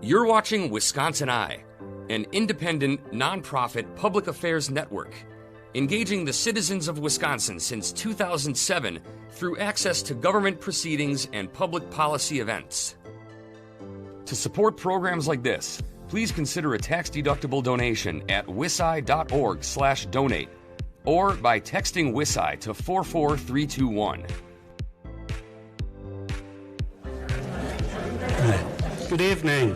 You're watching Wisconsin Eye, an independent, nonprofit public affairs network, engaging the citizens of Wisconsin since 2007 through access to government proceedings and public policy events. To support programs like this, please consider a tax-deductible donation at wisi.org/donate or by texting WISI to 44321. Good evening.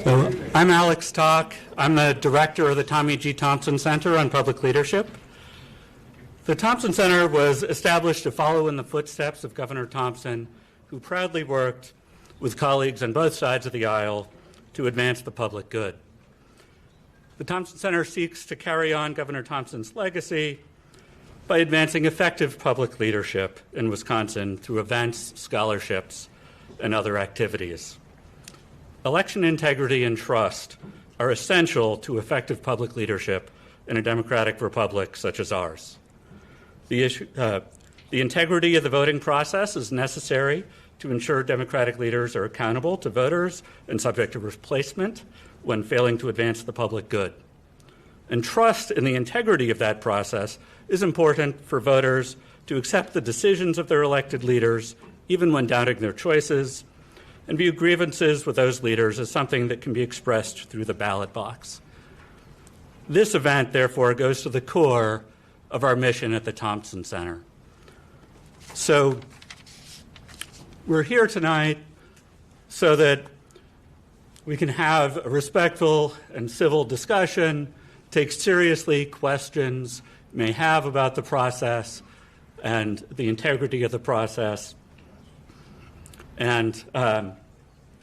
So, I'm Alex Tahk. I'm the director of the Tommy G. Thompson Center on Public Leadership. The Thompson Center was established to follow in the footsteps of Governor Thompson, who proudly worked with colleagues on both sides of the aisle to advance the public good. The Thompson Center seeks to carry on Governor Thompson's legacy by advancing effective public leadership in Wisconsin through events, scholarships, and other activities. Election integrity and trust are essential to effective public leadership in a democratic republic such as ours. The integrity of the voting process is necessary to ensure democratic leaders are accountable to voters and subject to replacement when failing to advance the public good. And trust in the integrity of that process is important for voters to accept the decisions of their elected leaders, even when doubting their choices, and view grievances with those leaders as something that can be expressed through the ballot box. This event, therefore, goes to the core of our mission at the Thompson Center. So we're here tonight so that we can have a respectful and civil discussion, take seriously questions you may have about the process and the integrity of the process, and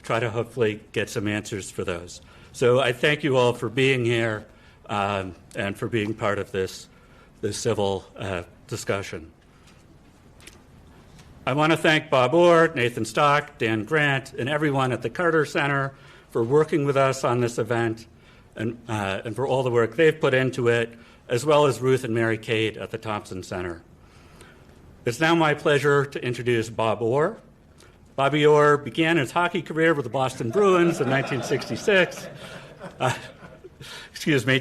try to hopefully get some answers for those. So I thank you all for being here and for being part of this civil discussion. I want to thank Bob Orr, Nathan Stock, Dan Grant, and everyone at the Carter Center for working with us on this event and for all the work they've put into it, as well as Ruth and Mary Kate at the Thompson Center. It's now my pleasure to introduce Bob Orr. Bobby Orr began his hockey career with the Boston Bruins in 1966.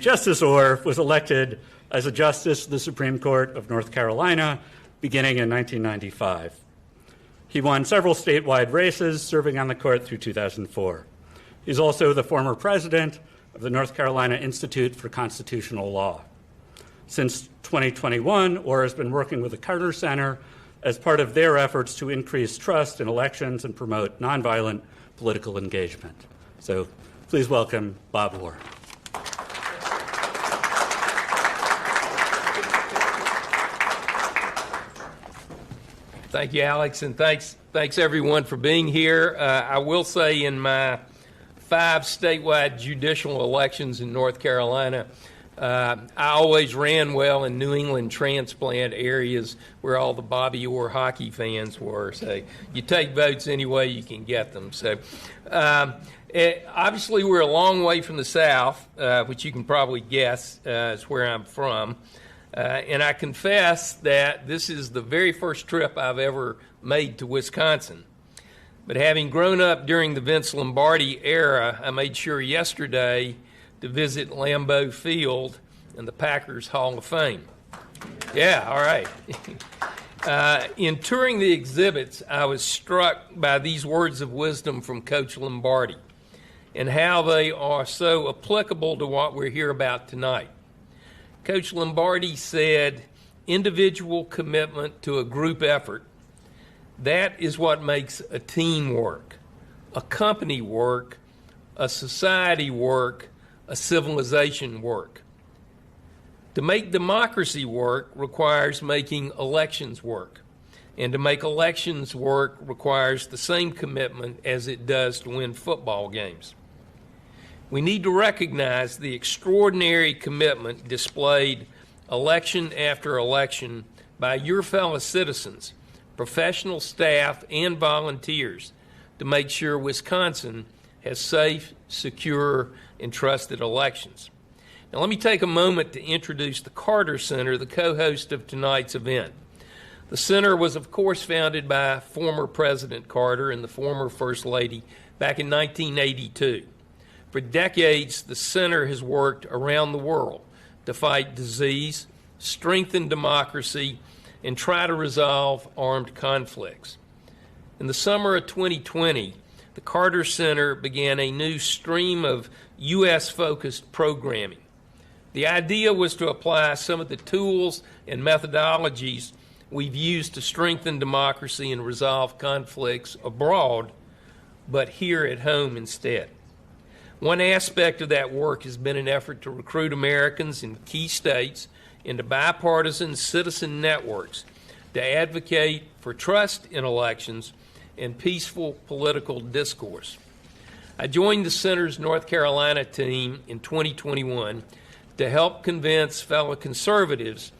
Justice Orr was elected as a justice to the Supreme Court of North Carolina beginning in 1995. He won several statewide races, serving on the court through 2004. He's also the former president of the North Carolina Institute for Constitutional Law. Since 2021, Orr has been working with the Carter Center as part of their efforts to increase trust in elections and promote nonviolent political engagement. So please welcome Bob Orr. Thank you, Alex, and thanks everyone for being here. I will say in my 5 statewide judicial elections in North Carolina, I always ran well in New England transplant areas where all the Bobby Orr hockey fans were. So you take votes any way you can get them. So obviously we're a long way from the South, which you can probably guess is where I'm from. And I confess that this is the very first trip I've ever made to Wisconsin. But having grown up during the Vince Lombardi era, I made sure yesterday to visit Lambeau Field and the Packers Hall of Fame. Yeah, all right. In touring the exhibits, I was struck by these words of wisdom from Coach Lombardi and how they are so applicable to what we're here about tonight. Coach Lombardi said, individual commitment to a group effort, that is what makes a team work, a company work, a society work, a civilization work. To make democracy work requires making elections work. And to make elections work requires the same commitment as it does to win football games. We need to recognize the extraordinary commitment displayed election after election by your fellow citizens, professional staff, and volunteers to make sure Wisconsin has safe, secure, and trusted elections. Now let me take a moment to introduce the Carter Center, the co-host of tonight's event. The center was, of course, founded by former President Carter and the former First Lady back in 1982. For decades, the center has worked around the world to fight disease, strengthen democracy, and try to resolve armed conflicts. In the summer of 2020, the Carter Center began a new stream of U.S.-focused programming. The idea was to apply some of the tools and methodologies we've used to strengthen democracy and resolve conflicts abroad, but here at home instead. One aspect of that work has been an effort to recruit Americans in key states into bipartisan citizen networks to advocate for trust in elections and peaceful political discourse. I joined the Center's North Carolina team in 2021 to help convince fellow conservatives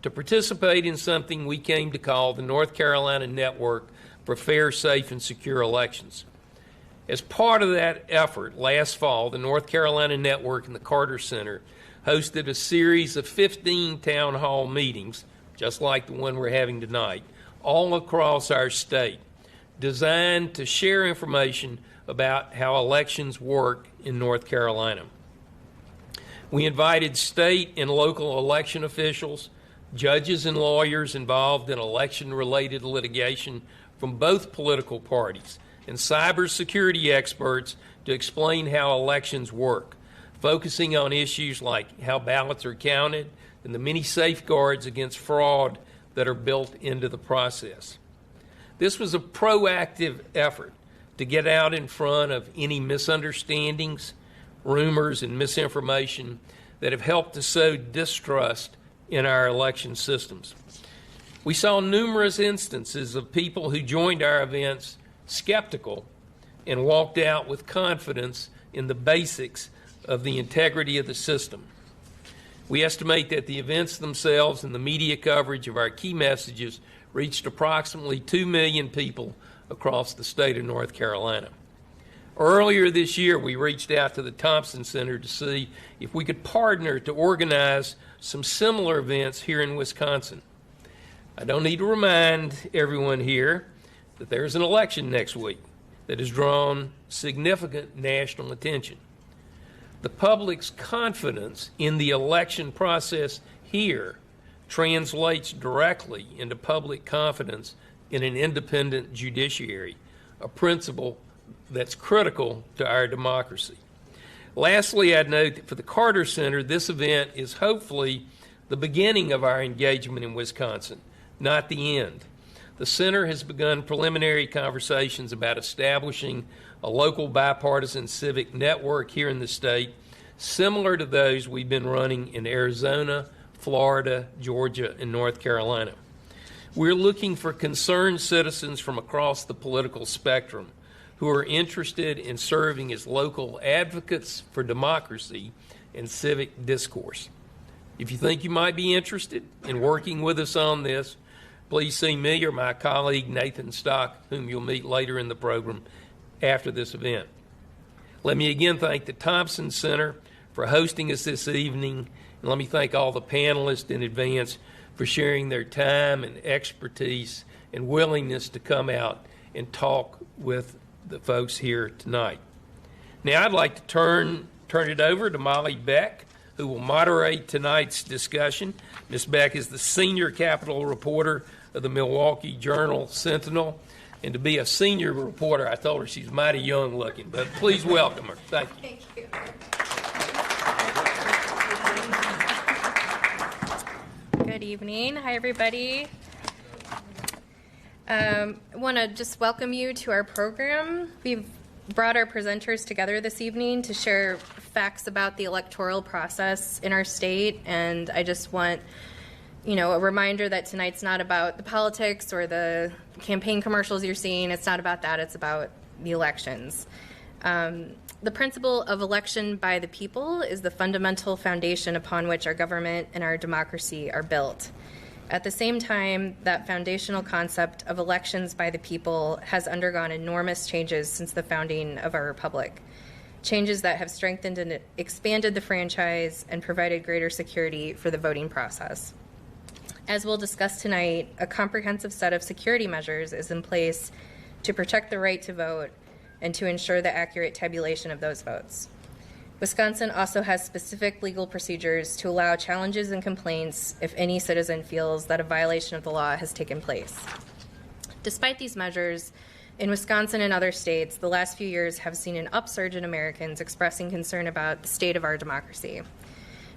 to participate in something we came to call the North Carolina Network for Fair, Safe, and Secure Elections. As part of that effort, last fall, the North Carolina Network and the Carter Center hosted a series of 15 town hall meetings, just like the one we're having tonight, all across our state, designed to share information about how elections work in North Carolina. We invited state and local election officials, judges and lawyers involved in election-related litigation from both political parties, and cybersecurity experts to explain how elections work, focusing on issues like how ballots are counted and the many safeguards against fraud that are built into the process. This was a proactive effort to get out in front of any misunderstandings, rumors, and misinformation that have helped to sow distrust in our election systems. We saw numerous instances of people who joined our events skeptical and walked out with confidence in the basics of the integrity of the system. We estimate that the events themselves and the media coverage of our key messages reached approximately 2 million people across the state of North Carolina. Earlier this year, we reached out to the Thompson Center to see if we could partner to organize some similar events here in Wisconsin. I don't need to remind everyone here that there's an election next week that has drawn significant national attention. The public's confidence in the election process here translates directly into public confidence in an independent judiciary, a principle that's critical to our democracy. Lastly, I'd note that for the Carter Center, this event is hopefully the beginning of our engagement in Wisconsin, not the end. The center has begun preliminary conversations about establishing a local bipartisan civic network here in the state, similar to those we've been running in Arizona, Florida, Georgia, and North Carolina. We're looking for concerned citizens from across the political spectrum who are interested in serving as local advocates for democracy and civic discourse. If you think you might be interested in working with us on this, please see me or my colleague Nathan Stock, whom you'll meet later in the program after this event. Let me again thank the Thompson Center for hosting us this evening, and let me thank all the panelists in advance for sharing their time and expertise and willingness to come out and talk with the folks here tonight. Now I'd like to turn it over to Molly Beck, who will moderate tonight's discussion. Ms. Beck is the senior Capitol reporter of the Milwaukee Journal Sentinel. And to be a senior reporter, I told her she's mighty young looking, but please welcome her. Thank you. Thank you. Good evening. Hi, everybody. I want to just welcome you to our program. We've brought our presenters together this evening to share facts about the electoral process in our state, and I just want a reminder that tonight's not about the politics or the campaign commercials you're seeing. It's not about that. It's about the elections. The principle of election by the people is the fundamental foundation upon which our government and our democracy are built. At the same time, that foundational concept of elections by the people has undergone enormous changes since the founding of our republic. Changes that have strengthened and expanded the franchise and provided greater security for the voting process. As we'll discuss tonight, a comprehensive set of security measures is in place to protect the right to vote and to ensure the accurate tabulation of those votes. Wisconsin also has specific legal procedures to allow challenges and complaints if any citizen feels that a violation of the law has taken place. Despite these measures, in Wisconsin and other states, the last few years have seen an upsurge in Americans expressing concern about the state of our democracy.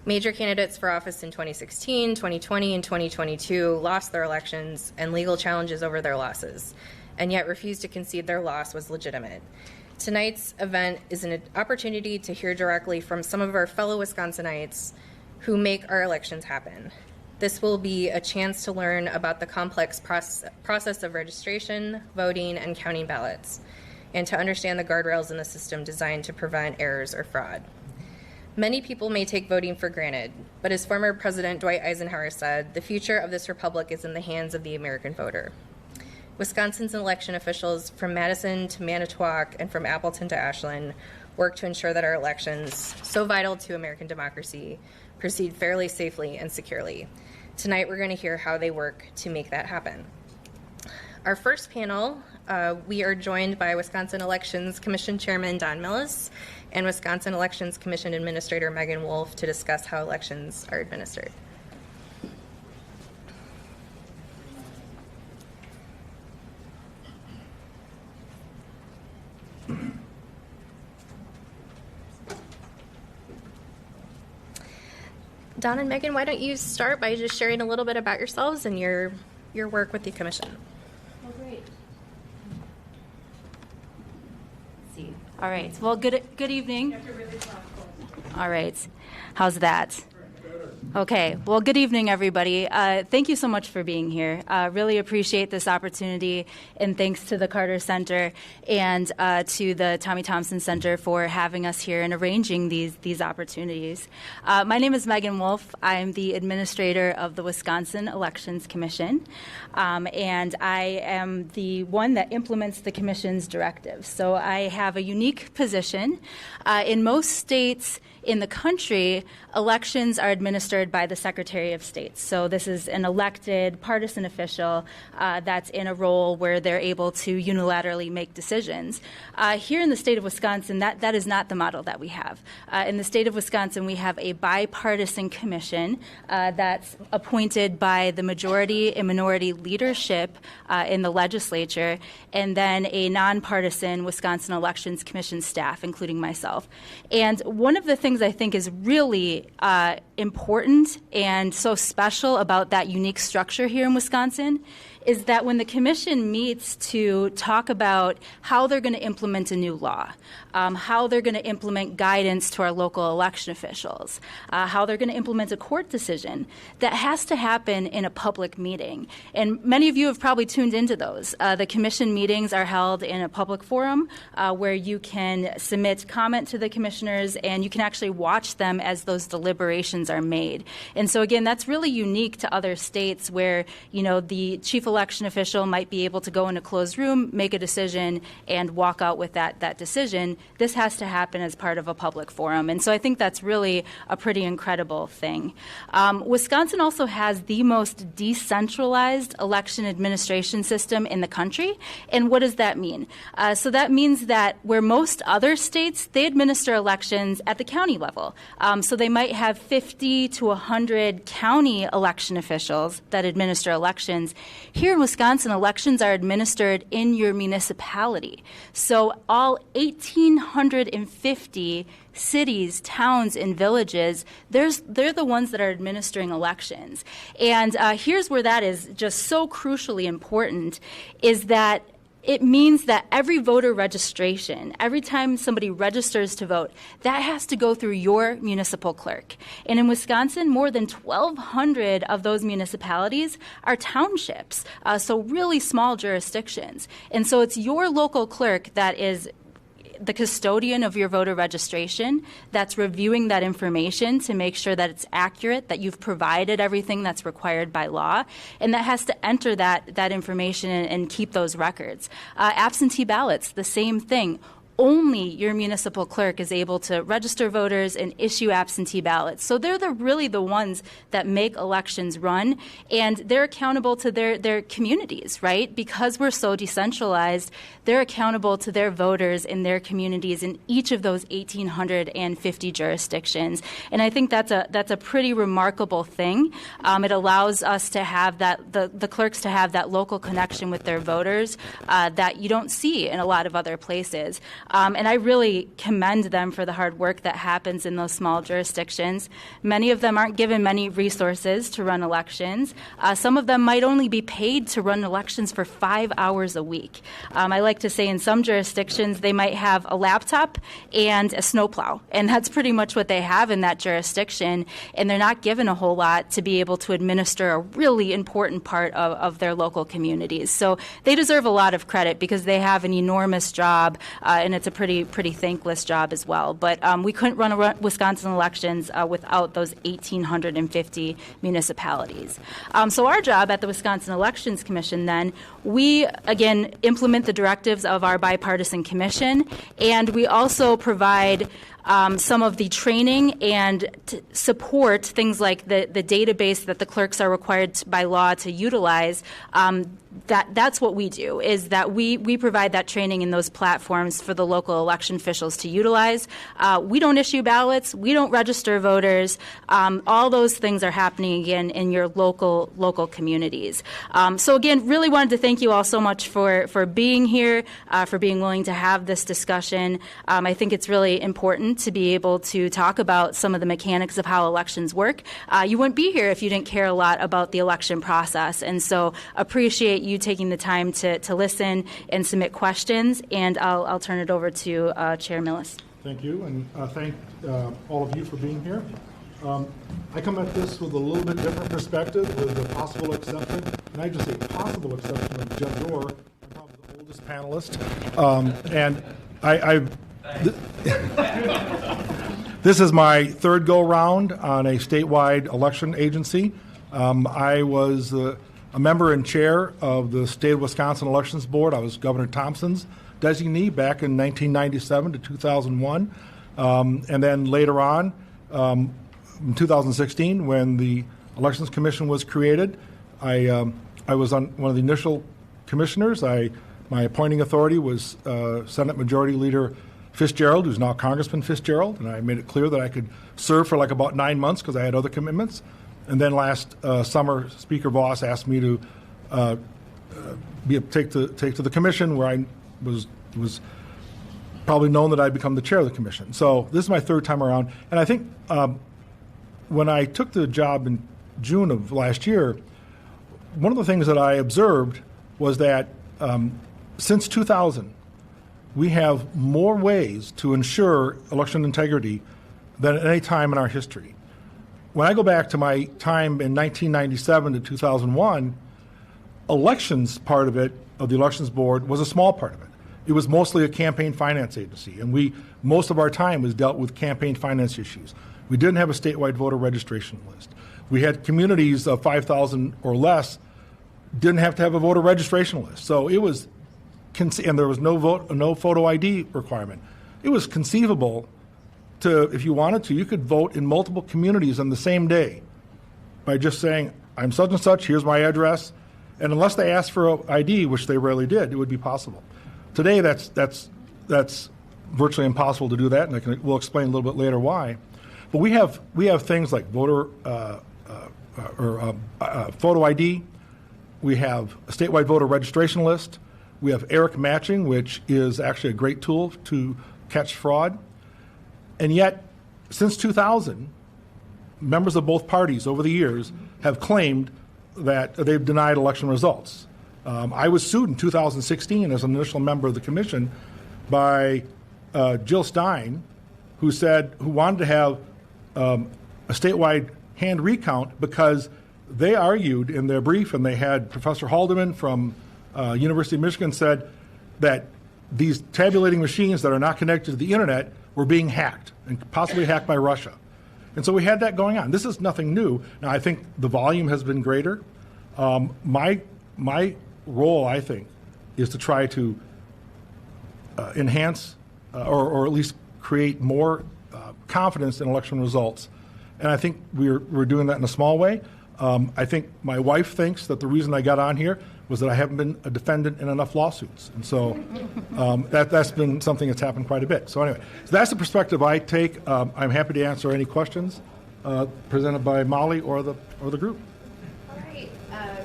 Major candidates for office in 2016, 2020, and 2022 lost their elections and legal challenges over their losses, and yet refused to concede their loss was legitimate. Tonight's event is an opportunity to hear directly from some of our fellow Wisconsinites who make our elections happen. This will be a chance to learn about the complex process of registration, voting, and counting ballots, and to understand the guardrails in the system designed to prevent errors or fraud. Many people may take voting for granted, but as former President Dwight Eisenhower said, the future of this republic is in the hands of the American voter. Wisconsin's election officials from Madison to Manitowoc and from Appleton to Ashland work to ensure that our elections, so vital to American democracy, proceed fairly, safely, and securely. Tonight, we're going to hear how they work to make that happen. Our first panel, we are joined by Wisconsin Elections Commission Chairman Don Millis and Wisconsin Elections Commission Administrator Meagan Wolfe to discuss how elections are administered. Don and Meagan, why don't you start by just sharing a little bit about yourselves and your work with the commission? Oh, great. Let's see. All right. Well, good evening. All right. How's that? Okay. Well, good evening, everybody. Thank you so much for being here. Really appreciate this opportunity, and thanks to the Carter Center and to the Thompson Center for having us here and arranging these opportunities. My name is Meagan Wolfe. I'm the administrator of the Wisconsin Elections Commission, and I am the one that implements the commission's directives. So I have a unique position. In most states in the country, elections are administered by the Secretary of State. So this is an elected partisan official that's in a role where they're able to unilaterally make decisions. Here in the state of Wisconsin, that is not the model that we have. In the state of Wisconsin, we have a bipartisan commission that's appointed by the majority and minority leadership in the legislature, and then a nonpartisan Wisconsin Elections Commission staff, including myself. And one of the things I think is really important and so special about that unique structure here inWisconsin is that when the commission meets to talk about how they're going to implement a new law, how they're going to implement guidance to our local election officials, how they're going to implement a court decision, that has to happen in a public meeting. And many of you have probably tuned into those. The commission meetings are held in a public forum where you can submit comment to the commissioners and you can actually watch them as those deliberations are made. And so again, that's really unique to other states where, you know, the chief election official might be able to go in a closed room, make a decision, and walk out with that decision. This has to happen as part of a public forum. And so I think that's really a pretty incredible thing. Wisconsin also has the most decentralized election administration system in the country. And what does that mean? So that means that where most other states, they administer elections at the county level. So they might have 50 to 100 county election officials that administer elections. Here in Wisconsin, elections are administered in your municipality. So all 1,850 cities, towns, and villages, they're the ones that are administering elections. And here's where that is just so crucially important, is that it means that every voter registration, every time somebody registers to vote, that has to go through your municipal clerk. And in Wisconsin, more than 1,200 of those municipalities are townships, so really small jurisdictions. And so it's your local clerk that is the custodian of your voter registration that's reviewing that information to make sure that it's accurate, that you've provided everything that's required by law, and that has to enter that information and keep those records. Absentee ballots, the same thing. only your municipal clerk is able to register voters and issue absentee ballots. So they're really the ones that make elections run, and they're accountable to their communities, right? Because we're so decentralized, they're accountable to their voters in their communities in each of those 1,850 jurisdictions. And I think that's a pretty remarkable thing. It allows us to have that, the clerks to have that local connection with their voters that you don't see in a lot of other places. And I really commend them for the hard work that happens in those small jurisdictions. Many of them aren't given many resources to run elections. Some of them might only be paid to run elections for 5 hours a week. I like to say in some jurisdictions they might have a laptop and a snowplow, and that's pretty much what they have in that jurisdiction, and they're not given a whole lot to be able to administer a really important part of their local communities. So they deserve a lot of credit because they have an enormous job, and it's a pretty thankless job as well. But we couldn't run Wisconsin elections without those 1,850 municipalities. So our job at the Wisconsin Elections Commission then, we again implement the directives of our bipartisan commission, and we also provide some of the training and support, things like the database that the clerks are required by law to utilize. That's what we do, is that we provide that training in those platforms for the local election officials to utilize. We don't issue ballots. We don't register voters. All those things are happening again in your local communities. So again, really wanted to thank you all so much for being here, for being willing to have this discussion. I think it's really important to be able to talk about some of the mechanics of how elections work. You wouldn't be here if you didn't care a lot about the election process, and so appreciate you taking the time to listen and submit questions, and I'll turn it over to Chair Millis. Thank you, and thank all of you for being here. I come at this with a little bit different perspective, with the possible exception, and I just say possible exception of Judge Orr. I'm probably the oldest panelist, and this is my third go-round on a statewide election agency. I was a member and chair of the State of Wisconsin Elections Board. I was Governor Thompson's designee back in 1997 to 2001. And then later on, in 2016, when the Elections Commission was created, I was on one of the initial commissioners. My appointing authority was Senate Majority Leader Fitzgerald, who's now Congressman Fitzgerald, and I made it clear that I could serve for like about 9 months because I had other commitments. And then last summer, Speaker Voss asked me to take to the commission, where I was probably known that I'd become the chair of the commission. So this is my third time around, and I think when I took the job in June of last year, one of the things that I observed was that since 2000, we have more ways to ensure election integrity than at any time in our history. When I go back to my time in 1997 to 2001, elections part of it, of the Elections Board, was a small part of it. It was mostly a campaign finance agency, and most of our time was dealt with campaign finance issues. We didn't have a statewide voter registration list. We had communities of 5,000 or less didn't have to have a voter registration list. So it was, and there was no photo ID requirement. It was conceivable to, if you wanted to, you could vote in multiple communities on the same day by just saying, I'm such and such, here's my address. And unless they asked for an ID, which they rarely did, it would be possible. Today, that's virtually impossible to do that, and we'll explain a little bit later why. But we have things like voter photo ID. We have a statewide voter registration list. We have ERIC matching, which is actually a great tool to catch fraud. And yet, since 2000, members of both parties over the years have claimed that they've denied election results. I was sued in 2016 as an initial member of the commission by Jill Stein, who wanted to have a statewide hand recount because they argued in their brief, and they had Professor Haldeman from University of Michigan said that these tabulating machines that are not connected to the internet were being hacked, and possibly hacked by Russia. And so we had that going on. This is nothing new. Now, I think the volume has been greater. My role, I think, is to try to enhance or at least create more confidence in election results. And I think we're doing that in a small way. I think my wife thinks that the reason I got on here was that I haven't been a defendant in enough lawsuits. And so that's been something that's happened quite a bit. So anyway, so that's the perspective I take. I'm happy to answer any questions presented by Molly or the group. All right.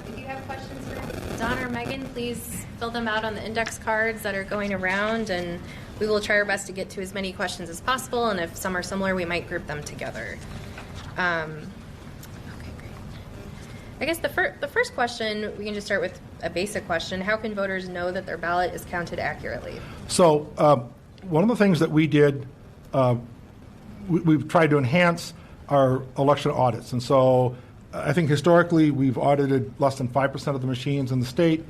If you have questions for Don or Meagan, please fill them out on the index cards that are going around, and we will try our best to get to as many questions as possible. And if some are similar, we might group them together. Okay, great. I guess the first question, we can just start with a basic question. How can voters know that their ballot is counted accurately? So one of the things that we did, we've tried to enhance our election audits. And so I think historically we've audited less than 5% of the machines in the state.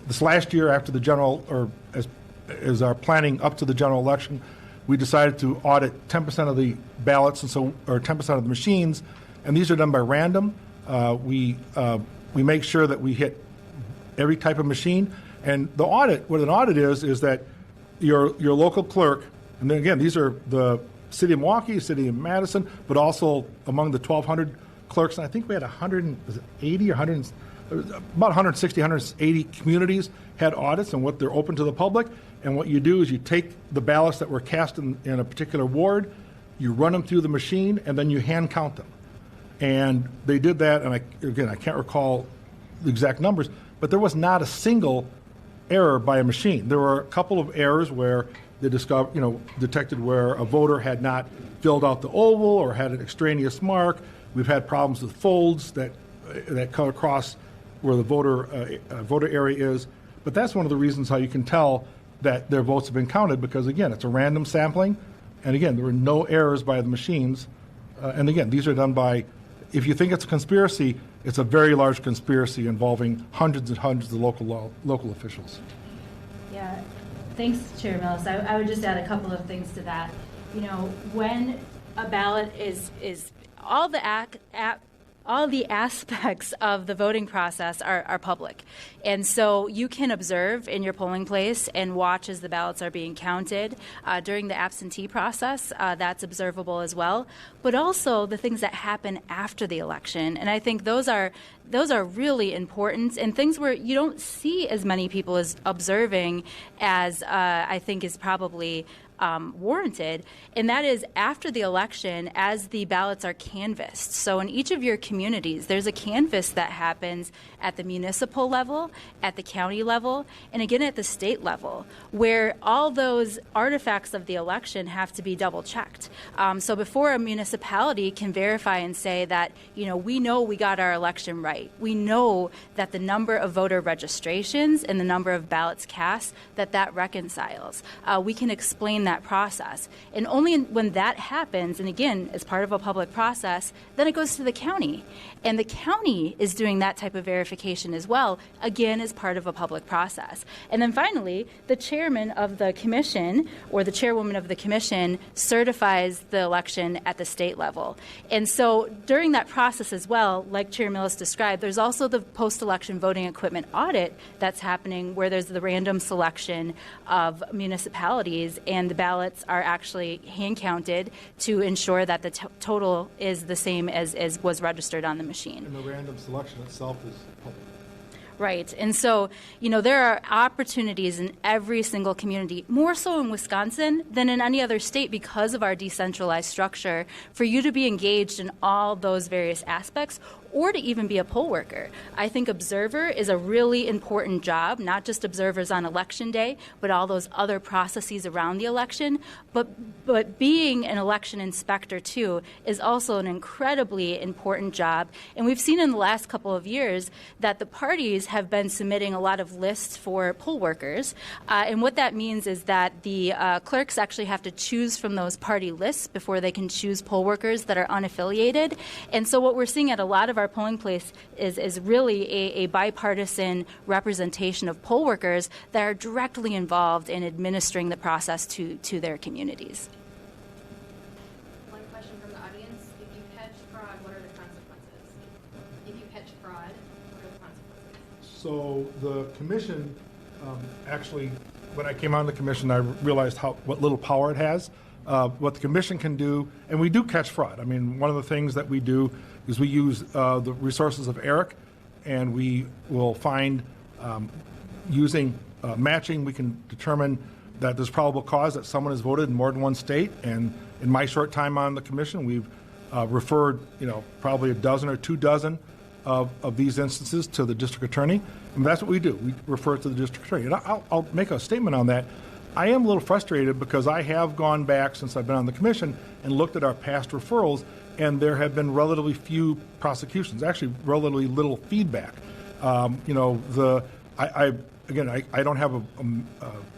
This last year, after the general, or as our planning up to the general election, we decided to audit 10% of the ballots, and so, or 10% of the machines, and these are done by random. We make sure that we hit every type of machine. And the audit, what an audit is that your local clerk, and then again, these are the city of Milwaukee, city of Madison, but also among the 1,200 clerks, and I think we had 180 or 100, about 160, 180 communities had audits, and what they're open to the public. And what you do is you take the ballots that were cast in a particular ward, you run them through the machine, and then you hand count them. And they did that, and I can't recall the exact numbers, but there was not a single error by a machine. There were a couple of errors where they detected where a voter had not filled out the oval or had an extraneous mark. We've had problems with folds that cut across where the voter area is. But that's one of the reasons how you can tell that their votes have been counted, because again, it's a random sampling, and again, there were no errors by the machines. And again, these are done by, if you think it's a conspiracy, it's a very large conspiracy involving hundreds and hundreds of local officials. Yeah, thanks, Chair Millis. I would just add a couple of things to that. You know, when a ballot is all the aspects of the voting process are public. And so you can observe in your polling place and watch as the ballots are being counted. During the absentee process, that's observable as well. But also the things that happen after the election. And I think those are really important, and things where you don't see as many people as observing as I think is probably warranted, and that is after the election as the ballots are canvassed. So in each of your communities, there's a canvass that happens at the municipal level, at the county level, and again at the state level, where all those artifacts of the election have to be double checked. So before a municipality can verify and say that, we know we got our election right, we know that the number of voter registrations and the number of ballots cast, that reconciles. We can explain that process. And only when that happens, and again, as part of a public process, then it goes to the county. And the county is doing that type of verification as well, again, as part of a public process. And then finally, the chairman of the commission or the chairwoman of the commission certifies the election at the state level. And so during that process as well, like Chair Millis described, there's also the post-election voting equipment audit that's happening, where there's the random selection of municipalities and the ballots are actually hand counted to ensure that the total is the same as was registered on the machine. And the random selection itself is public. Right. And so, there are opportunities in every single community, more so in Wisconsin than in any other state because of our decentralized structure, for you to be engaged in all those various aspects or to even be a poll worker. I think observer is a really important job, not just observers on election day, but all those other processes around the election. But being an election inspector, too, is also an incredibly important job. And we've seen in the last couple of years that the parties have been submitting a lot of lists for poll workers. And what that means is that the clerks actually have to choose from those party lists before they can choose poll workers that are unaffiliated. And so what we're seeing at a lot of our polling place is really a bipartisan representation of poll workers that are directly involved in administering the process to their communities. One question from the audience. If you catch fraud, what are the consequences? If you catch fraud, what are the consequences? So the commission actually when I came on the commission, I realized what little power it has, what the commission can do, and we do catch fraud. I mean, one of the things that we do is we use the resources of ERIC, and we will find, using matching, we can determine that there's probable cause that someone has voted in more than one state. And in my short time on the commission, we've referred, probably a dozen or 2 dozen of these instances to the district attorney. And that's what we do. We refer it to the district attorney. And I'll make a statement on that. I am a little frustrated because I have gone back since I've been on the commission and looked at our past referrals, and there have been relatively few prosecutions, actually relatively little feedback. I don't have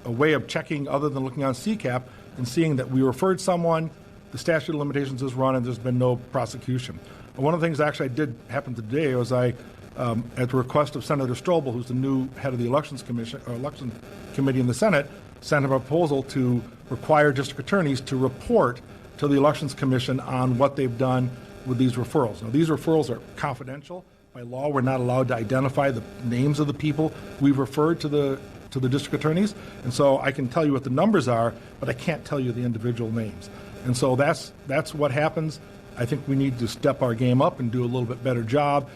a way of checking other than looking on CCAP and seeing that we referred someone, the statute of limitations is run, and there's been no prosecution. One of the things actually I did happen today was at the request of Senator Strobel, who's the new head of the Elections Committee in the Senate, sent a proposal to require district attorneys to report to the Elections Commission on what they've done with these referrals. Now, these referrals are confidential. By law, we're not allowed to identify the names of the people we've referred to the district attorneys, and so I can tell you what the numbers are, but I can't tell you the individual names. And so that's what happens. I think we need to step our game up and do a little bit better job.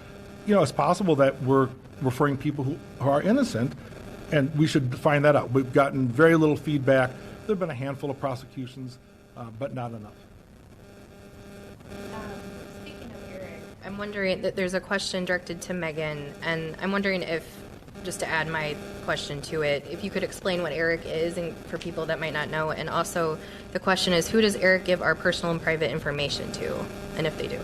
It's possible that we're referring people who are innocent, and we should find that out. We've gotten very little feedback. There have been a handful of prosecutions, but not enough. Speaking of Eric, I'm wondering that there's a question directed to Meagan, and I'm wondering if, just to add my question to it, if you could explain what ERIC is and for people that might not know, and also the question is, who does ERIC give our personal and private information to, and if they do?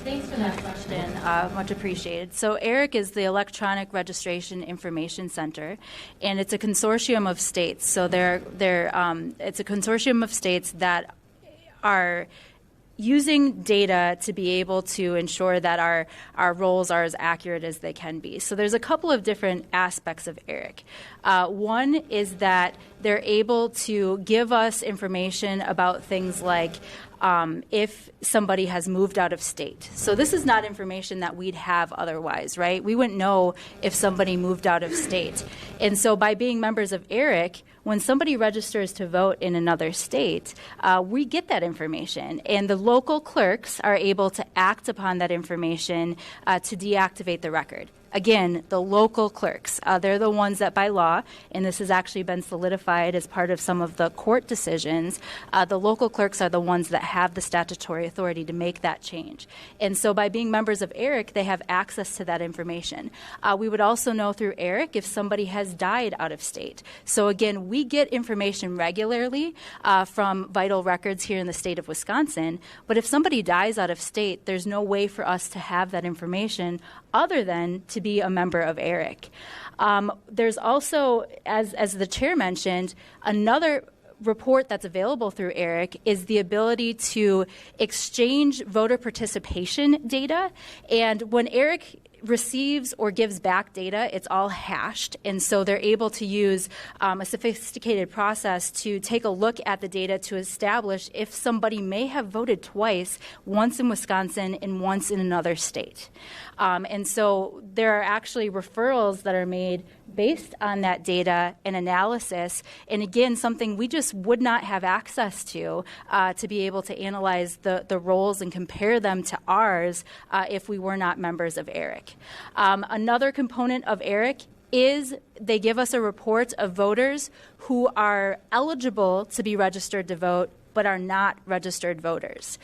Thanks for that question. Much appreciated. So ERIC is the Electronic Registration Information Center, and it's a consortium of states. So it's a consortium of states that are using data to be able to ensure that our rolls are as accurate as they can be. So there's a couple of different aspects of ERIC. One is that they're able to give us information about things like if somebody has moved out of state. So this is not information that we'd have otherwise, right? We wouldn't know if somebody moved out of state. And so by being members of ERIC, when somebody registers to vote in another state, we get that information. And the local clerks are able to act upon that information to deactivate the record. Again, the local clerks, they're the ones that by law, and this has actually been solidified as part of some of the court decisions, the local clerks are the ones that have the statutory authority to make that change. And so by being members of ERIC, they have access to that information. We would also know through ERIC if somebody has died out of state. So again, we get information regularly from vital records here in the state of Wisconsin, but if somebody dies out of state, there's no way for us to have that information other than to be a member of ERIC. There's also, as the chair mentioned, another report that's available through ERIC is the ability to exchange voter participation data. And when ERIC receives or gives back data, it's all hashed, and so they're able to use a sophisticated process to take a look at the data to establish if somebody may have voted twice, once in Wisconsin and once in another state. And so there are actually referrals that are made based on that data and analysis, and again, something we just would not have access to be able to analyze the rolls and compare them to ours if we were not members of ERIC. Another component of ERIC is they give us a report of voters who are eligible to be registered to vote but are not registered voters.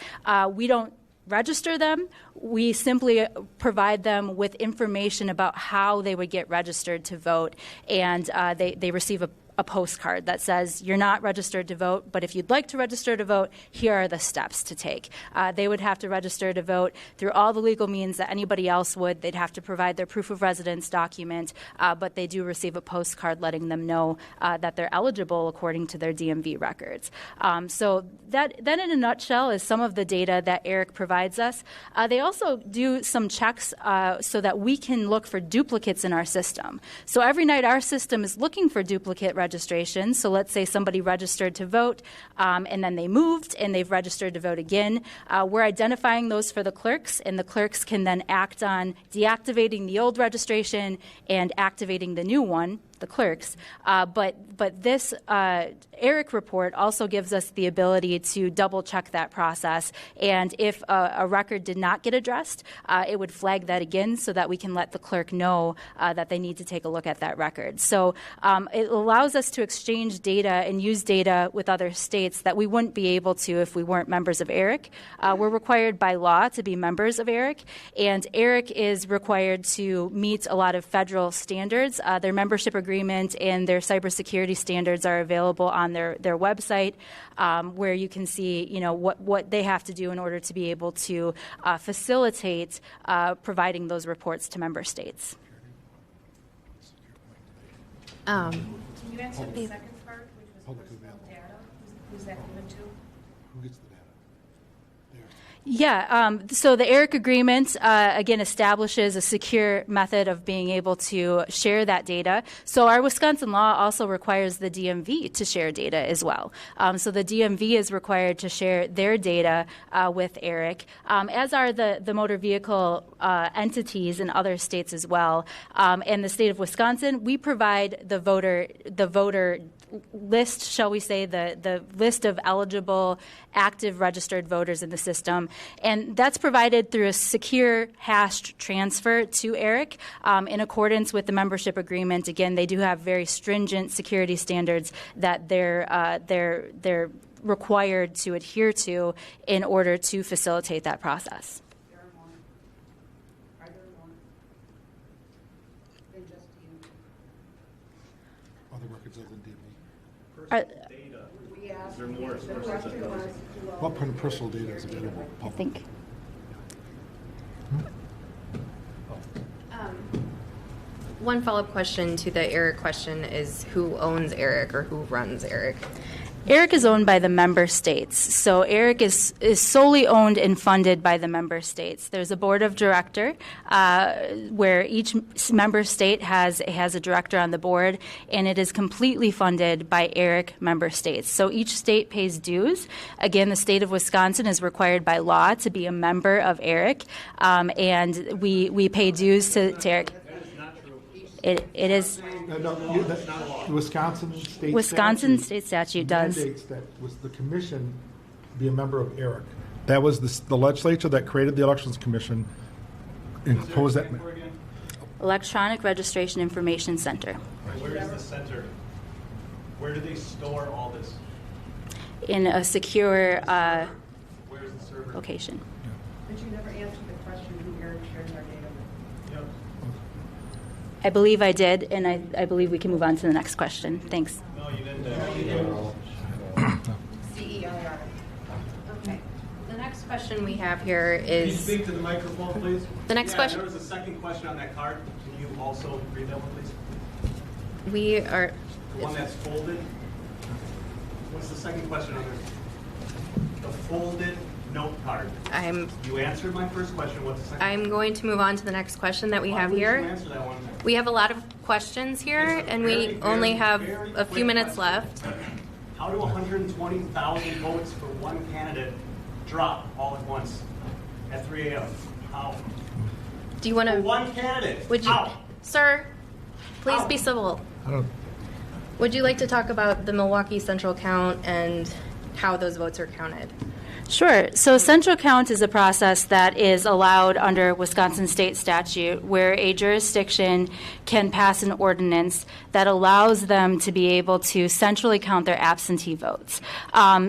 We don't register them. We simply provide them with information about how they would get registered to vote, and they receive a postcard that says, you're not registered to vote, but if you'd like to register to vote, here are the steps to take. They would have to register to vote through all the legal means that anybody else would. They'd have to provide their proof of residence document, but they do receive a postcard letting them know that they're eligible according to their DMV records. So that in a nutshell is some of the data that ERIC provides us. They also do some checks so that we can look for duplicates in our system. So every night our system is looking for duplicate registration. So let's say somebody registered to vote and then they moved and they've registered to vote again. We're identifying those for the clerks, and the clerks can then act on deactivating the old registration and activating the new one. the clerks. But this ERIC report also gives us the ability to double check that process. And if a record did not get addressed, it would flag that again so that we can let the clerk know that they need to take a look at that record. So it allows us to exchange data and use data with other states that we wouldn't be able to if we weren't members of ERIC. We're required by law to be members of ERIC, and ERIC is required to meet a lot of federal standards. Their membership agreement and their cybersecurity standards are available on their website, where you can see, what they have to do in order to be able to facilitate providing those reports to member states. Can you answer the second part, which was personal data? Who's that given to? Who gets the data? Yeah, so the ERIC agreement, again, establishes a secure method of being able to share that data. So our Wisconsin law also requires the DMV to share data as well. So the DMV is required to share their data with ERIC, as are the motor vehicle entities in other states as well. In the state of Wisconsin, we provide the voter list, shall we say, the list of eligible active registered voters in the system. And that's provided through a secure hashed transfer to ERIC in accordance with the membership agreement. Again, they do have very stringent security standards that they're required to adhere to in order to facilitate that process. Are there more than just you? Other records other than DMV? Is there more sources of those? What kind of personal data is available? I think. One follow-up question to the ERIC question is who owns ERIC or who runs ERIC? ERIC is owned by the member states. So ERIC is solely owned and funded by the member states. There's a board of director where each member state has a director on the board, and it is completely funded by ERIC member states. So each state pays dues. Again, the state of Wisconsin is required by law to be a member of ERIC, and we pay dues to ERIC. It is. The Wisconsin state statute does. Mandates that was the commission be a member of ERIC. That was the legislature that created the Elections Commission. Imposed that. Electronic Registration Information Center. Where is the center? Where do they store all this? In a secure Where is the server? location. But you never answered the question who ERIC shares our data with. Yep. I believe I did, and I believe we can move on to the next question. Thanks. No, you didn't. CEIR. Okay. The next question we have here Can you is speak to the microphone, please? the next question. There was a second question on that card. Can you also read that one, please? We are. The one that's folded. What's the second question on there? The folded note card. You answered my first question. What's the second? I'm going to move on to the next question that we Why have wouldn't here. you answer that one? We have a lot of questions here, and we only have a few minutes left. How do 120,000 votes for one candidate drop all at once at 3 a.m.? How? Do you want For to? one candidate. Would you, How? sir? Please How? be civil. I don't. Would you like to talk about the Milwaukee Central count and how those votes are counted? Sure. So central count is a process that is allowed under Wisconsin state statute where a jurisdiction can pass an ordinance that allows them to be able to centrally count their absentee votes.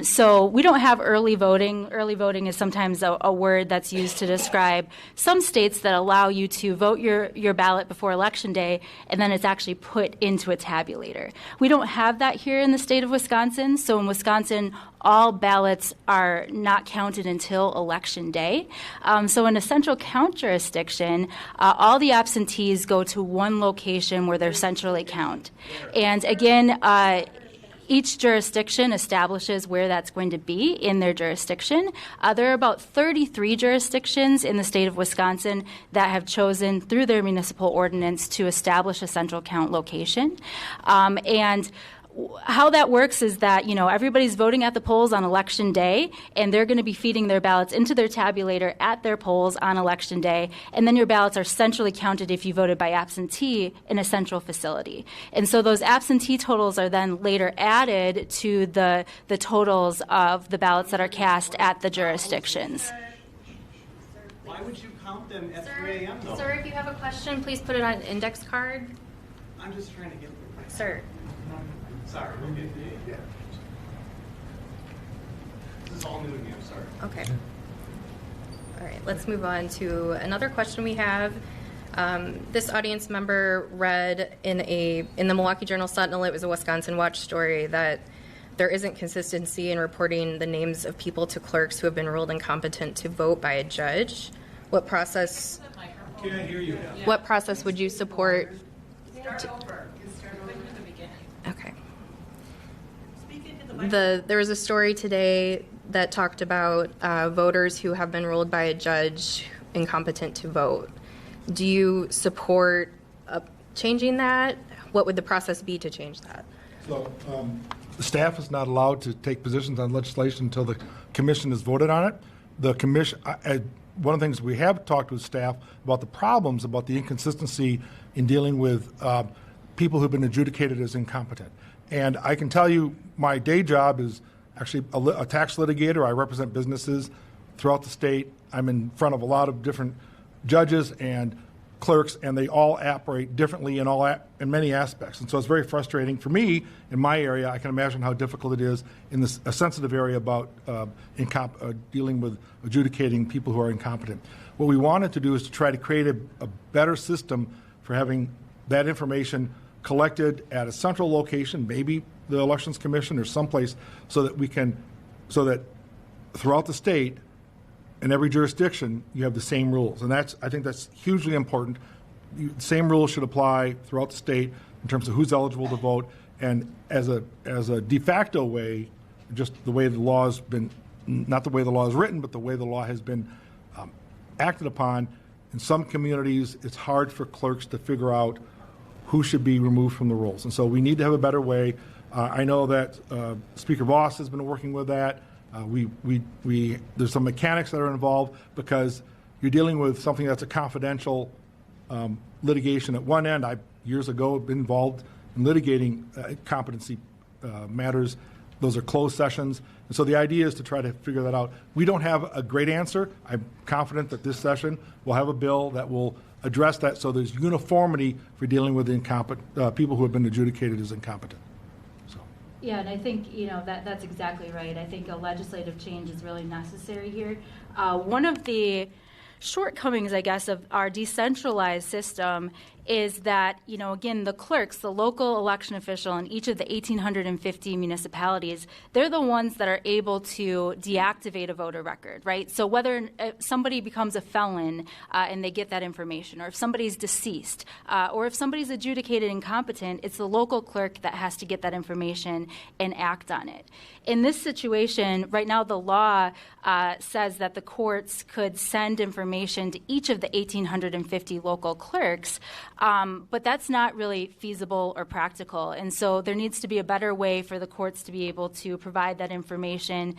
So we don't have early voting. Early voting is sometimes a word that's used to describe some states that allow you to vote your ballot before Election Day, and then it's actually put into a tabulator. We don't have that here in the state of Wisconsin. So in Wisconsin, all ballots are not counted until Election Day. So in a central count jurisdiction, all the absentees go to one location where they're centrally counted. And again, each jurisdiction establishes where that's going to be in their jurisdiction. There are about 33 jurisdictions in the state of Wisconsin that have chosen through their municipal ordinance to establish a central count location. And how that works is that, everybody's voting at the polls on election day, and they're going to be feeding their ballots into their tabulator at their polls on election day, and then your ballots are centrally counted if you voted by absentee in a central facility. And so those absentee totals are then later added to the totals of the ballots that are cast at the jurisdictions. Why would you count them at 3 a.m. though? Sir, if you have a question, please put it on an index card. I'm just trying to get the Sir. Sorry. Okay. This is all new to me. I'm sorry. Okay. All right, let's move on to another question we have. This audience member read in the Milwaukee Journal Sentinel, it was a Wisconsin Watch story, that there isn't consistency in reporting the names of people to clerks who have been ruled incompetent to vote by a judge. What process? Can't hear you. What process would you support? Okay. There was a story today that talked about voters who have been ruled by a judge incompetent to vote. Do you support changing that? What would the process be to change that? So, the staff is not allowed to take positions on legislation until the commission has voted on it. The commission, one of the things we have talked with staff about the problems, about the inconsistency in dealing with people who've been adjudicated as incompetent. And I can tell you, my day job is actually a tax litigator. I represent businesses throughout the state. I'm in front of a lot of different judges and clerks, and they all operate differently in many aspects. And so it's very frustrating for me in my area. I can imagine how difficult it is in a sensitive area about dealing with adjudicating people who are incompetent. What we wanted to do is to try to create a better system for having that information collected at a central location, maybe the Elections Commission or someplace, so that throughout the state, in every jurisdiction, you have the same rules. And I think that's hugely important. The same rules should apply throughout the state in terms of who's eligible to vote. And as a de facto way, just the way the law has been, not the way the law is written, but the way the law has been acted upon, in some communities, it's hard for clerks to figure out who should be removed from the rolls. And so we need to have a better way. I know that Speaker Voss has been working with that. There's some mechanics that are involved because you're dealing with something that's a confidential litigation at one end. I years ago been involved in litigating competency matters. Those are closed sessions. And so the idea is to try to figure that out. We don't have a great answer. I'm confident that this session will have a bill that will address that so there's uniformity for dealing with people who have been adjudicated as incompetent. Yeah, and I think, that's exactly right. I think a legislative change is really necessary here. One of the shortcomings, I guess, of our decentralized system is that, again, the clerks, the local election official in each of the 1,850 municipalities, they're the ones that are able to deactivate a voter record, right? So whether somebody becomes a felon and they get that information, or if somebody's deceased, or if somebody's adjudicated incompetent, it's the local clerk that has to get that information and act on it. In this situation, right now the law says that the courts could send information to each of the 1,850 local clerks, but that's not really feasible or practical. And so there needs to be a better way for the courts to be able to provide that information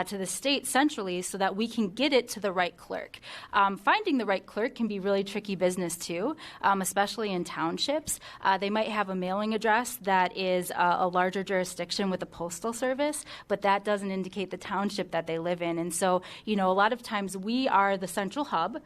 to the state centrally so that we can get it to the right clerk. Finding the right clerk can be really tricky business too, especially in townships. They might have a mailing address that is a larger jurisdiction with the postal service, but that doesn't indicate the township that they live in. And so, a lot of times we are the central hub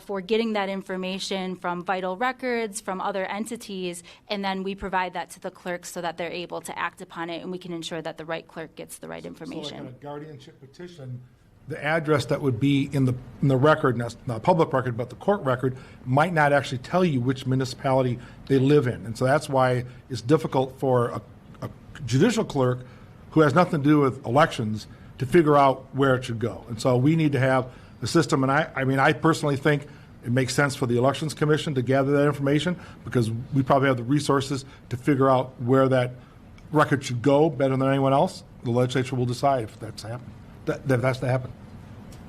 for getting that information from vital records, from other entities, and then we provide that to the clerks so that they're able to act upon it and we can ensure that the right clerk gets the right information. So like in a guardianship petition, the address that would be in the record, not a public record, but the court record, might not actually tell you which municipality they live in. And so that's why it's difficult for a judicial clerk who has nothing to do with elections to figure out where it should go. And so we need to have a system, and I personally think it makes sense for the Elections Commission to gather that information because we probably have the resources to figure out where that record should go better than anyone else. The legislature will decide if that's happening. That's to happen.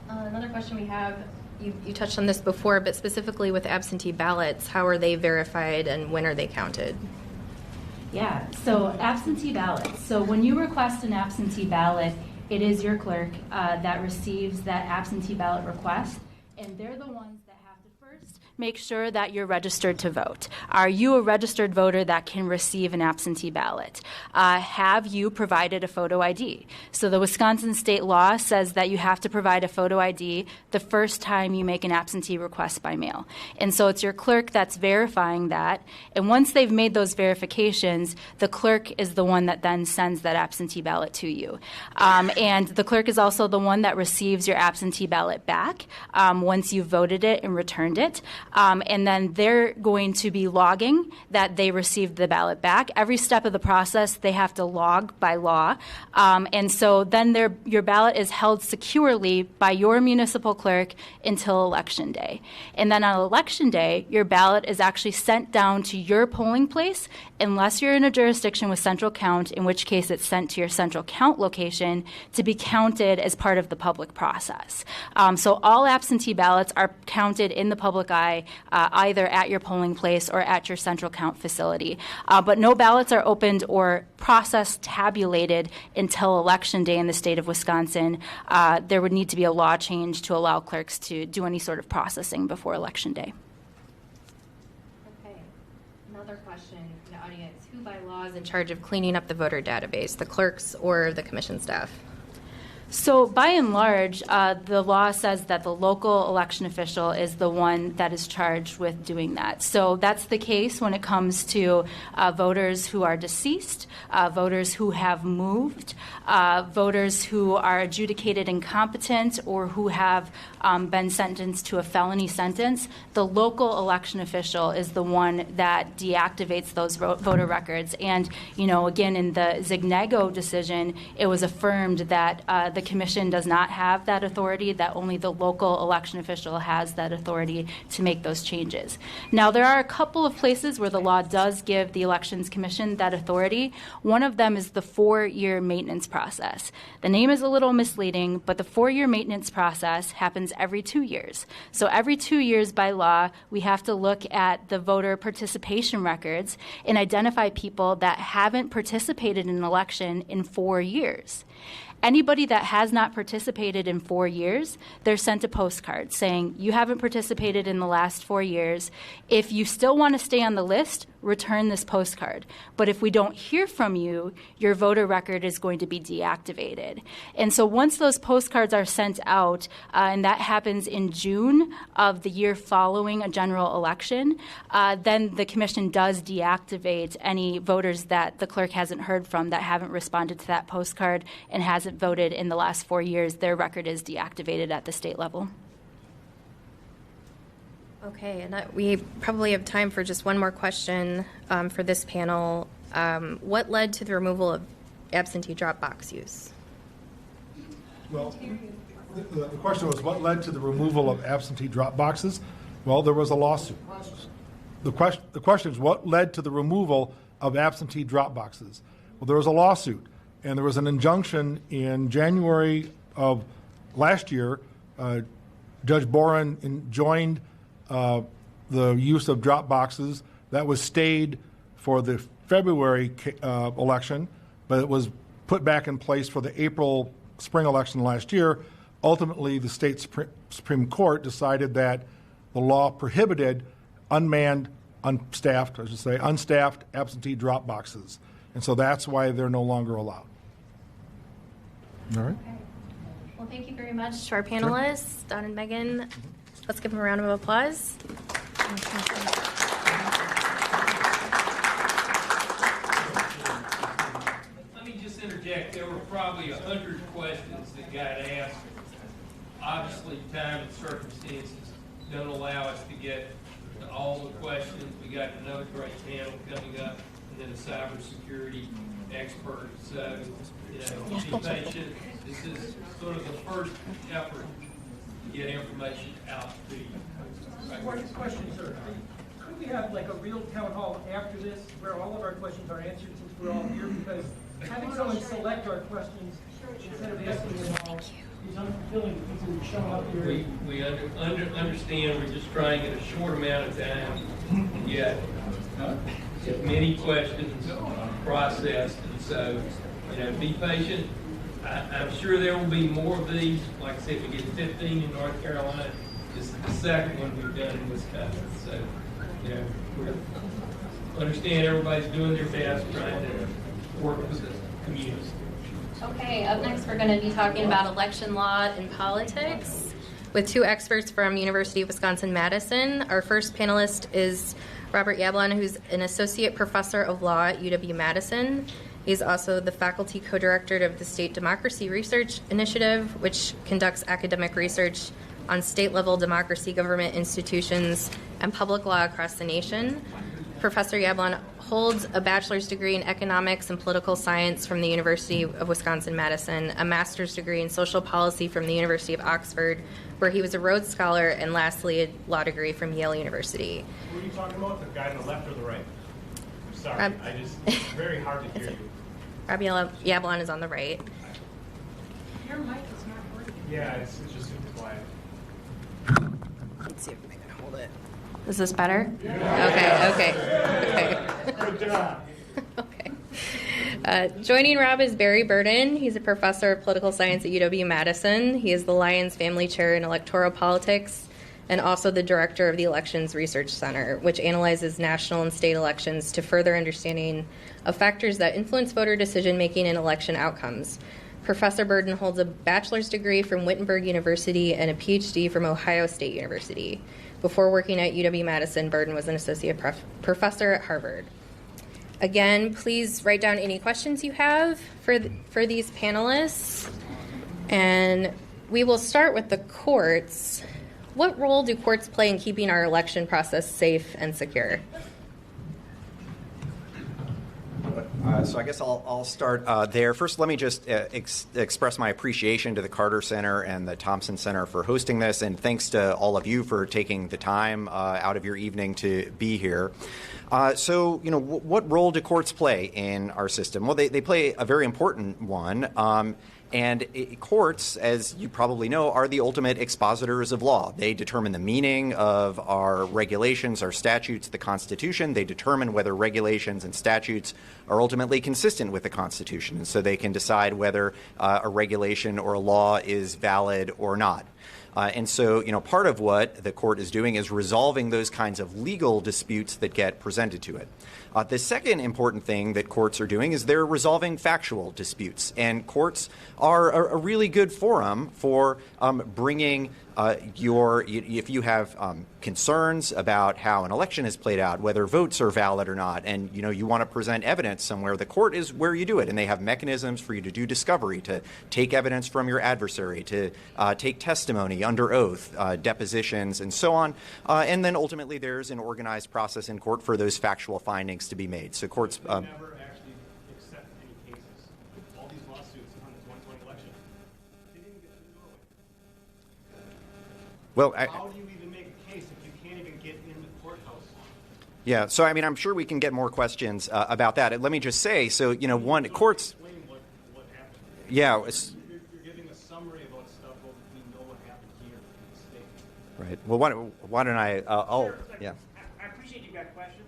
Another question we have, you touched on this before, but specifically with absentee ballots, how are they verified and when are they counted? Yeah, so absentee ballots. So when you request an absentee ballot, it is your clerk that receives that absentee ballot request, and they're the ones that have to first make sure that you're registered to vote. Are you a registered voter that can receive an absentee ballot? Have you provided a photo ID? So the Wisconsin state law says that you have to provide a photo ID the first time you make an absentee request by mail. And so it's your clerk that's verifying that. And once they've made those verifications, the clerk is the one that then sends that absentee ballot to you. And the clerk is also the one that receives your absentee ballot back once you've voted it and returned it. And then they're going to be logging that they received the ballot back. Every step of the process, they have to log by law. And so then your ballot is held securely by your municipal clerk until Election Day. And then on Election Day, your ballot is actually sent down to your polling place, unless you're in a jurisdiction with central count, in which case it's sent to your central count location to be counted as part of the public process. So all absentee ballots are counted in the public eye, either at your polling place or at your central count facility. But no ballots are opened or processed, tabulated until Election Day in the state of Wisconsin. There would need to be a law change to allow clerks to do any sort of processing before Election Day. Okay. Another question from the audience. Who by law is in charge of cleaning up the voter database, the clerks or the commission staff? So by and large, the law says that the local election official is the one that is charged with doing that. So that's the case when it comes to voters who are deceased, voters who have moved, voters who are adjudicated incompetent or who have been sentenced to a felony sentence. The local election official is the one that deactivates those voter records. And, you know, again, in the Zignego decision, it was affirmed that the commission does not have that authority, that only the local election official has that authority to make those changes. Now, there are a couple of places where the law does give the Elections Commission that authority. One of them is the 4-year maintenance process. The name is a little misleading, but the 4-year maintenance process happens every 2 years. So every 2 years by law, we have to look at the voter participation records and identify people that haven't participated in an election in 4 years. Anybody that has not participated in 4 years, they're sent a postcard saying, you haven't participated in the last 4 years. If you still want to stay on the list, return this postcard. But if we don't hear from you, your voter record is going to be deactivated. And so once those postcards are sent out, and that happens in June of the year following a general election, then the commission does deactivate any voters that the clerk hasn't heard from that haven't responded to that postcard and hasn't voted in the last 4 years. Their record is deactivated at the state level. Okay, and we probably have time for just one more question for this panel. What led to the removal of absentee drop box use? Well, the question was what led to the removal of absentee drop boxes? Well, there was a lawsuit. The question is what led to the removal of absentee drop boxes? Well, there was a lawsuit, and there was an injunction in January of last year. Judge Boren enjoined the use of drop boxes. That was stayed for the February election, but it was put back in place for the April spring election last year. Ultimately, the state Supreme Court decided that the law prohibited unstaffed absentee drop boxes. And so that's why they're no longer allowed. All right. Okay. Well, thank you very much to our panelists, Don and Meagan. Let's give them a round of applause. Let me just interject. There were probably 100 questions that got asked. Obviously, time and circumstances don't allow us to get to all the questions. We got another great panel coming up, and then a cybersecurity expert. So, be patient. This is sort of the first effort to get information out to you. One question, sir. Could we have like a real town hall after this where all of our questions are answered since we're all here? Because having someone select our questions instead of asking them all he's unfulfilling, he can show up here. We understand we're just trying in a short amount of time, yet get many questions processed, and so, be patient. I'm sure there will be more of these. Like I said, we get 15 in North Carolina. This is the second one we've done in Wisconsin. So, we understand everybody's doing their best, trying to work with the community. Okay, up next we're going to be talking about election law and politics with two experts from University of Wisconsin-Madison. Our first panelist is Robert Yablon, who's an associate professor of law at UW-Madison. He's also the faculty co-director of the State Democracy Research Initiative, which conducts academic research on state-level democracy, government institutions, and public law across the nation. Professor Yablon holds a bachelor's degree in economics and political science from the University of Wisconsin-Madison, a master's degree in social policy from the University of Oxford, where he was a Rhodes Scholar, and lastly, a law degree from Yale University. Who are you talking about, the guy on the left or the right? I'm sorry, it's very hard to hear you. Robbie Yablon is on the right. Your mic is not working. Yeah, it's just super quiet. Let's see if I can hold it. Is this better? Yeah. Okay. Good job. Okay. Joining Rob is Barry Burden. He's a professor of political science at UW-Madison. He is the Lyons Family Chair in Electoral Politics and also the director of the Elections Research Center, which analyzes national and state elections to further understanding of factors that influence voter decision-making and election outcomes. Professor Burden holds a bachelor's degree from Wittenberg University and a PhD from Ohio State University. Before working at UW-Madison, Burden was an associate professor at Harvard. Again, please write down any questions you have for these panelists. And we will start with the courts. What role do courts play in keeping our election process safe and secure? So I guess I'll start there. First, let me just express my appreciation to the Carter Center and the Thompson Center for hosting this, and thanks to all of you for taking the time out of your evening to be here. So, what role do courts play in our system? Well, they play a very important one. And courts, as you probably know, are the ultimate expositors of law. They determine the meaning of our regulations, our statutes, the Constitution. They determine whether regulations and statutes are ultimately consistent with the Constitution. And so they can decide whether a regulation or a law is valid or not. And so, part of what the court is doing is resolving those kinds of legal disputes that get presented to it. The second important thing that courts are doing is they're resolving factual disputes. And courts are a really good forum for bringing if you have concerns about how an election is played out, whether votes are valid or not, and you want to present evidence somewhere, the court is where you do it, and they have mechanisms for you to do discovery, to take evidence from your adversary, to take testimony under oath, depositions, and so on, and then ultimately there's an organized process in court for those factual findings to be made. So courts never actually accept any cases. All these lawsuits on the 2020 election, they didn't get through the doorway. Well, how do you even make a case if you can't even get in the courthouse? Yeah, so I'm sure we can get more questions about that. Let me just say, courts. Explain what happened. Yeah, you're giving a summary about stuff, but we know what happened here in the state. Right. Well, why don't I? Sure. Yeah. I appreciate you got questions,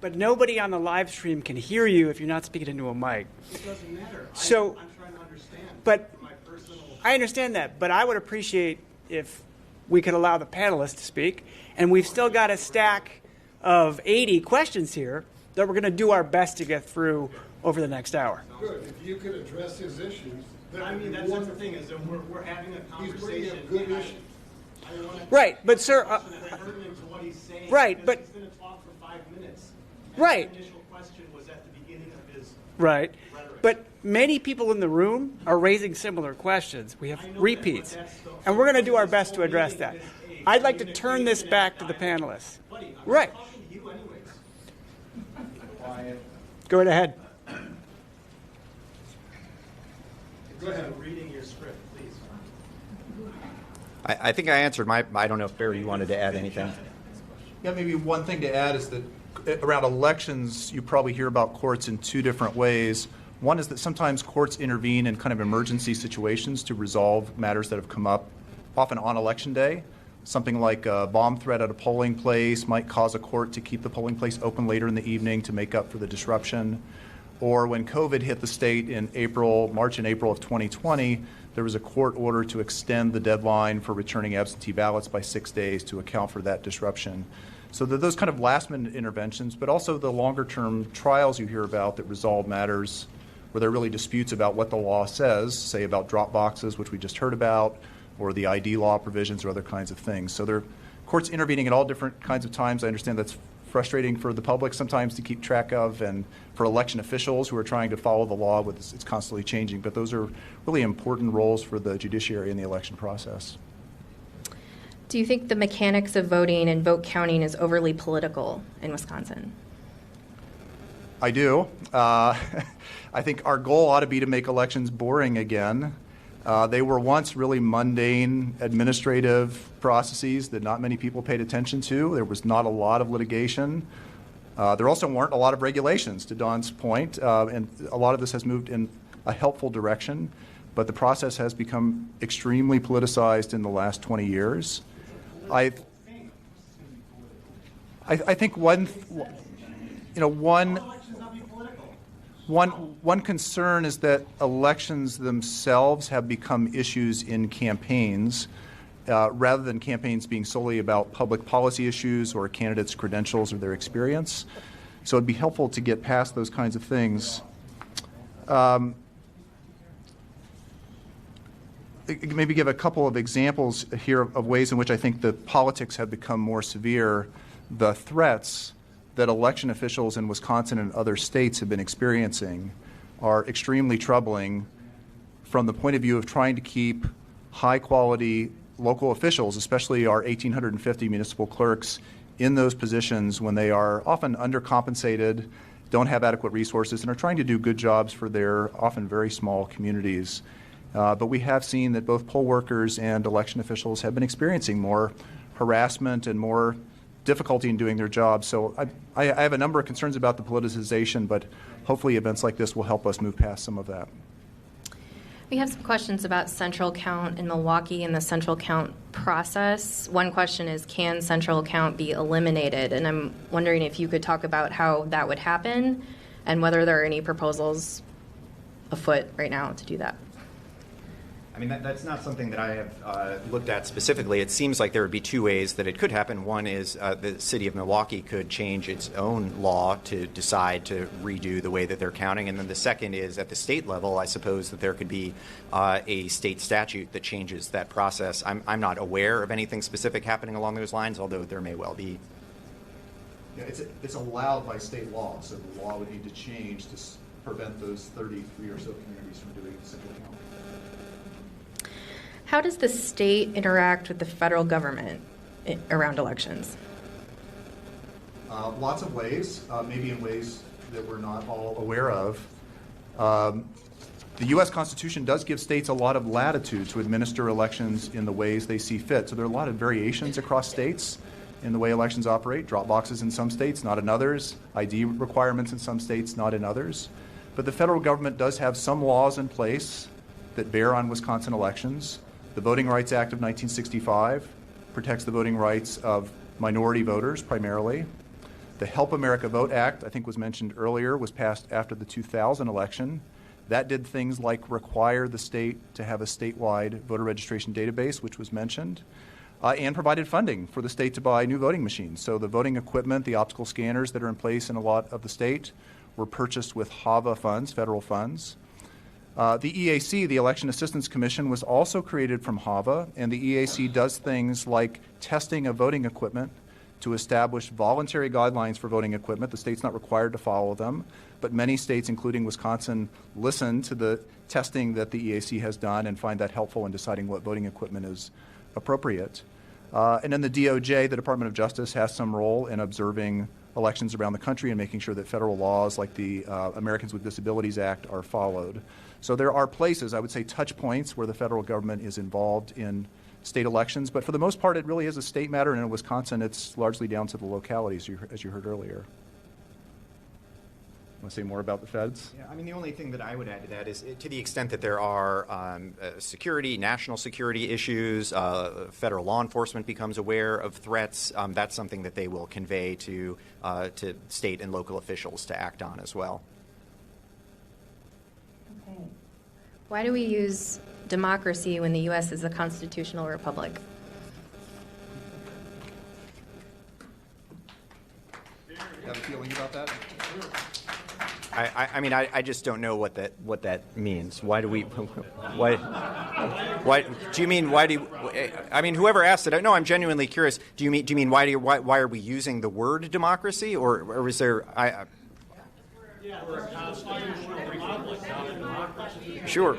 but nobody on the live stream can hear you if you're not speaking into a mic. It doesn't matter. So, I'm trying to understand. But my personal. I understand that, but I would appreciate if we could allow the panelists to speak, and we've still got a stack of 80 questions here that we're going to do our best to get through over the next hour. Good. If you could address his issues. That's the thing is that we're having a conversation. He's bringing up good issues. Right, but sir. Right, but. He's going to talk for 5 minutes. Right. The initial question was at the beginning of his. Right. Rhetoric. But many people in the room are raising similar questions. We have repeats. And we're going to do our best to address that. I'd like to turn this back to the panelists. Right. Go right ahead. Go ahead. Reading your script, please. I think I answered my. I don't know if Barry, you wanted to add anything. Yeah, maybe one thing to add is that around elections, you probably hear about courts in two different ways. One is that sometimes courts intervene in kind of emergency situations to resolve matters that have come up, often on Election Day. Something like a bomb threat at a polling place might cause a court to keep the polling place open later in the evening to make up for the disruption. Or when COVID hit the state in March and April of 2020, there was a court order to extend the deadline for returning absentee ballots by 6 days to account for that disruption. So those kind of last-minute interventions, but also the longer-term trials you hear about that resolve matters where there are really disputes about what the law says, say about drop boxes, which we just heard about, or the ID law provisions or other kinds of things. So there are courts intervening at all different kinds of times. I understand that's frustrating for the public sometimes to keep track of, and for election officials who are trying to follow the law, it's constantly changing. But those are really important roles for the judiciary in the election process. Do you think the mechanics of voting and vote counting is overly political in Wisconsin? I do. I think our goal ought to be to make elections boring again. They were once really mundane administrative processes that not many people paid attention to. There was not a lot of litigation. There also weren't a lot of regulations, to Dawn's point, and a lot of this has moved in a helpful direction, but the process has become extremely politicized in the last 20 years. I think one concern is that elections themselves have become issues in campaigns rather than campaigns being solely about public policy issues or candidates' credentials or their experience. So it'd be helpful to get past those kinds of things. Maybe give a couple of examples here of ways in which I think the politics have become more severe. The threats that election officials in Wisconsin and other states have been experiencing are extremely troubling from the point of view of trying to keep high-quality local officials, especially our 1,850 municipal clerks, in those positions when they are often undercompensated, don't have adequate resources, and are trying to do good jobs for their often very small communities. But we have seen that both poll workers and election officials have been experiencing more harassment and more difficulty in doing their jobs. So I have a number of concerns about the politicization, but hopefully events like this will help us move past some of that. We have some questions about central count in Milwaukee and the central count process. One question is, can central count be eliminated? And I'm wondering if you could talk about how that would happen and whether there are any proposals afoot right now to do that. I mean, that's not something that I have looked at specifically. It seems like there would be two ways that it could happen. One is the city of Milwaukee could change its own law to decide to redo the way that they're counting. And then the second is at the state level, I suppose that there could be a state statute that changes that process. I'm not aware of anything specific happening along those lines, although there may well be. Yeah, it's allowed by state law, so the law would need to change to prevent those 33 or so communities from doing central count. How does the state interact with the federal government around elections? Lots of ways, maybe in ways that we're not all aware of. The U.S. Constitution does give states a lot of latitude to administer elections in the ways they see fit. So there are a lot of variations across states in the way elections operate. Drop boxes in some states, not in others. ID requirements in some states, not in others. But the federal government does have some laws in place that bear on Wisconsin elections. The Voting Rights Act of 1965 protects the voting rights of minority voters primarily. The Help America Vote Act, I think was mentioned earlier, was passed after the 2000 election. That did things like require the state to have a statewide voter registration database, which was mentioned, and provided funding for the state to buy new voting machines. So the voting equipment, the optical scanners that are in place in a lot of the state were purchased with HAVA funds, federal funds. The EAC, the Election Assistance Commission, was also created from HAVA, and the EAC does things like testing of voting equipment to establish voluntary guidelines for voting equipment. The state's not required to follow them, but many states, including Wisconsin, listen to the testing that the EAC has done and find that helpful in deciding what voting equipment is appropriate. And then the DOJ, the Department of Justice, has some role in observing elections around the country and making sure that federal laws like the Americans with Disabilities Act are followed. So there are places, I would say touch points, where the federal government is involved in state elections, but for the most part it really is a state matter, and in Wisconsin it's largely down to the localities, as you heard earlier. Want to say more about the feds? Yeah, I mean, the only thing that I would add to that is to the extent that there are security, national security issues, federal law enforcement becomes aware of threats, that's something that they will convey to state and local officials to act on as well. Okay. Why do we use democracy when the U.S. is a constitutional republic? You have a feeling about that? I mean, I just don't know what that means. Why do we? Why do you mean? Why do you, I mean, whoever asked it? No, I'm genuinely curious. Do you mean why are we using the word democracy, or is there? Sure.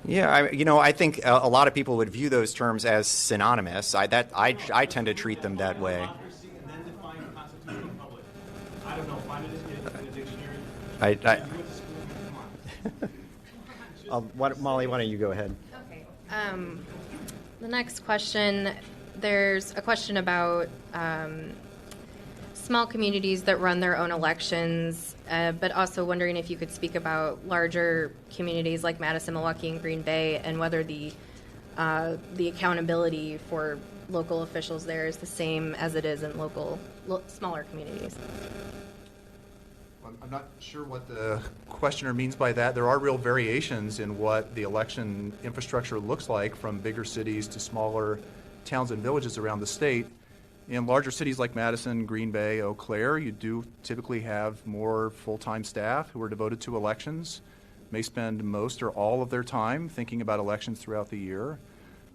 Yeah, I think a lot of people would view those terms as synonymous. I tend to treat them that way. And then define constitutional republic. I don't know. Find it in a dictionary. Molly, why don't you go ahead? Okay. The next question, there's a question about small communities that run their own elections, but also wondering if you could speak about larger communities like Madison, Milwaukee, and Green Bay, and whether the accountability for local officials there is the same as it is in smaller communities. I'm not sure what the questioner means by that. There are real variations in what the election infrastructure looks like from bigger cities to smaller towns and villages around the state. In larger cities like Madison, Green Bay, Eau Claire, you do typically have more full-time staff who are devoted to elections, may spend most or all of their time thinking about elections throughout the year.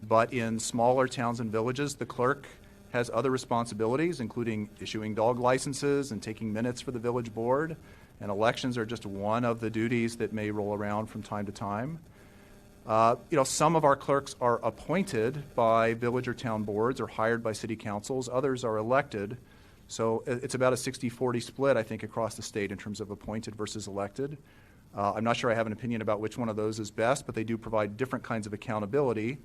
But in smaller towns and villages, the clerk has other responsibilities, including issuing dog licenses and taking minutes for the village board. And elections are just one of the duties that may roll around from time to time. Some of our clerks are appointed by village or town boards or hired by city councils. Others are elected. So it's about a 60-40 split, I think, across the state in terms of appointed versus elected. I'm not sure I have an opinion about which one of those is best, but they do provide different kinds of accountability.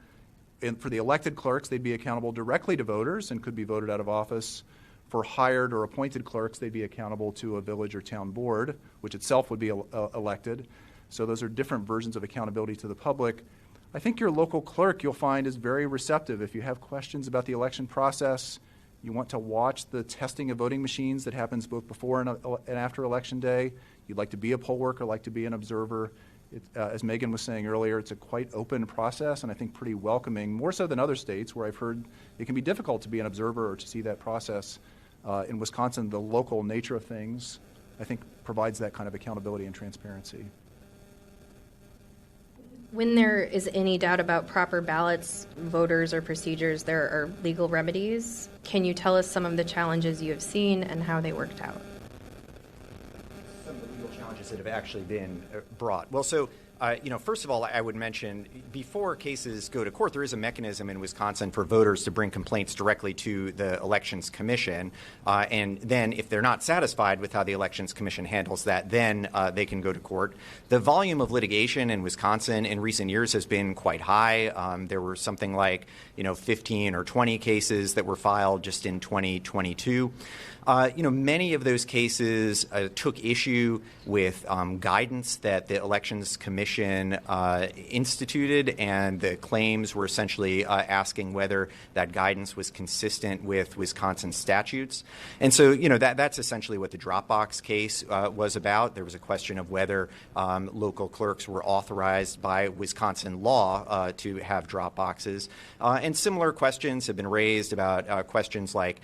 And for the elected clerks, they'd be accountable directly to voters and could be voted out of office. For hired or appointed clerks, they'd be accountable to a village or town board, which itself would be elected. So those are different versions of accountability to the public. I think your local clerk, you'll find, is very receptive. If you have questions about the election process, you want to watch the testing of voting machines that happens both before and after Election Day, you'd like to be a poll worker, like to be an observer. As Meagan was saying earlier, it's a quite open process and I think pretty welcoming, more so than other states where I've heard it can be difficult to be an observer or to see that process. In Wisconsin, the local nature of things, I think, provides that kind of accountability and transparency. When there is any doubt about proper ballots, voters, or procedures, there are legal remedies. Can you tell us some of the challenges you have seen and how they worked out? Some of the legal challenges that have actually been brought. Well, so first of all, I would mention before cases go to court, there is a mechanism in Wisconsin for voters to bring complaints directly to the Elections Commission. And then if they're not satisfied with how the Elections Commission handles that, then they can go to court. The volume of litigation in Wisconsin in recent years has been quite high. There were something like 15 or 20 cases that were filed just in 2022. Many of those cases took issue with guidance that the Elections Commission instituted, and the claims were essentially asking whether that guidance was consistent with Wisconsin statutes. And so, that's essentially what the Dropbox case was about. There was a question of whether local clerks were authorized by Wisconsin law to have Dropboxes. And similar questions have been raised about questions like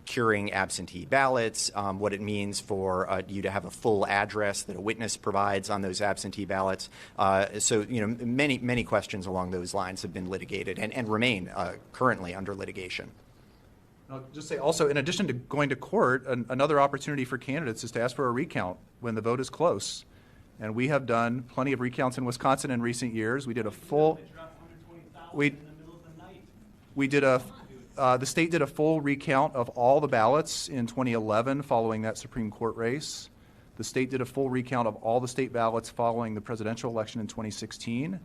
curing absentee ballots, what it means for you to have a full address that a witness provides on those absentee ballots. So many questions along those lines have been litigated and remain currently under litigation. I'll just say also, in addition to going to court, another opportunity for candidates is to ask for a recount when the vote is close. And we have done plenty of recounts in Wisconsin in recent years. We did a full... We did a The state did a full recount of all the ballots in 2011 following that Supreme Court race. The state did a full recount of all the state ballots following the presidential election in 2016,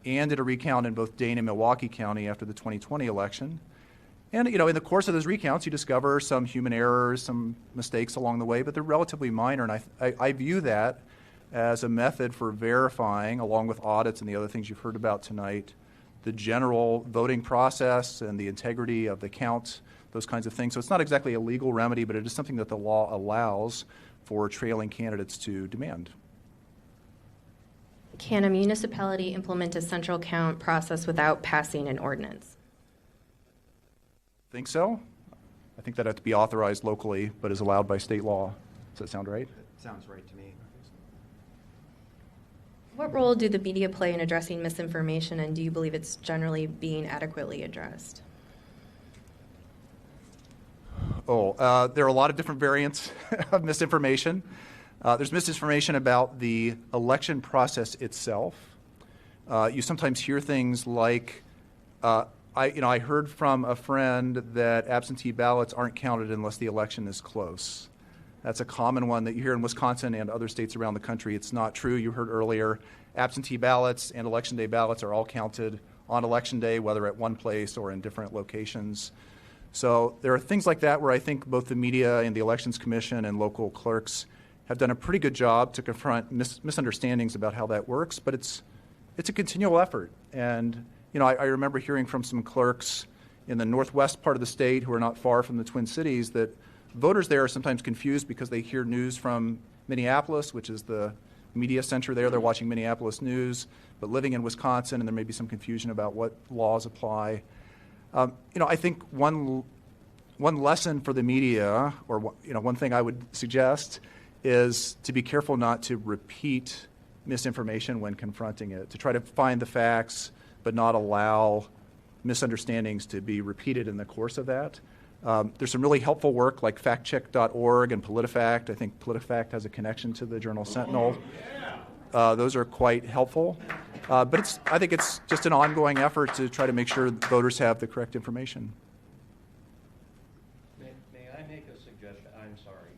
and did a recount in both Dane and Milwaukee County after the 2020 election. And, in the course of those recounts, you discover some human errors, some mistakes along the way, but they're relatively minor. And I view that as a method for verifying, along with audits and the other things you've heard about tonight, the general voting process and the integrity of the count, those kinds of things. So it's not exactly a legal remedy, but it is something that the law allows for trailing candidates to demand. Can a municipality implement a central count process without passing an ordinance? Think so? I think that had to be authorized locally, but is allowed by state law. Does that sound right? Sounds right to me. What role do the media play in addressing misinformation, and do you believe it's generally being adequately addressed? There are a lot of different variants of misinformation. There's misinformation about the election process itself. You sometimes hear things like, I heard from a friend that absentee ballots aren't counted unless the election is close. That's a common one that you hear in Wisconsin and other states around the country. It's not true. You heard earlier, absentee ballots and election day ballots are all counted on election day, whether at one place or in different locations. So there are things like that where I think both the media and the Elections Commission and local clerks have done a pretty good job to confront misunderstandings about how that works, but it's a continual effort. And I remember hearing from some clerks in the northwest part of the state who are not far from the Twin Cities that voters there are sometimes confused because they hear news from Minneapolis, which is the media center there. They're watching Minneapolis news, but living in Wisconsin, and there may be some confusion about what laws apply. I think one lesson for the media, or one thing I would suggest, is to be careful not to repeat misinformation when confronting it, to try to find the facts but not allow misunderstandings to be repeated in the course of that. There's some really helpful work like factcheck.org and PolitiFact. I think PolitiFact has a connection to the journal Sentinel. Those are quite helpful. But I think it's just an ongoing effort to try to make sure voters have the correct information. May I make a suggestion? I'm sorry.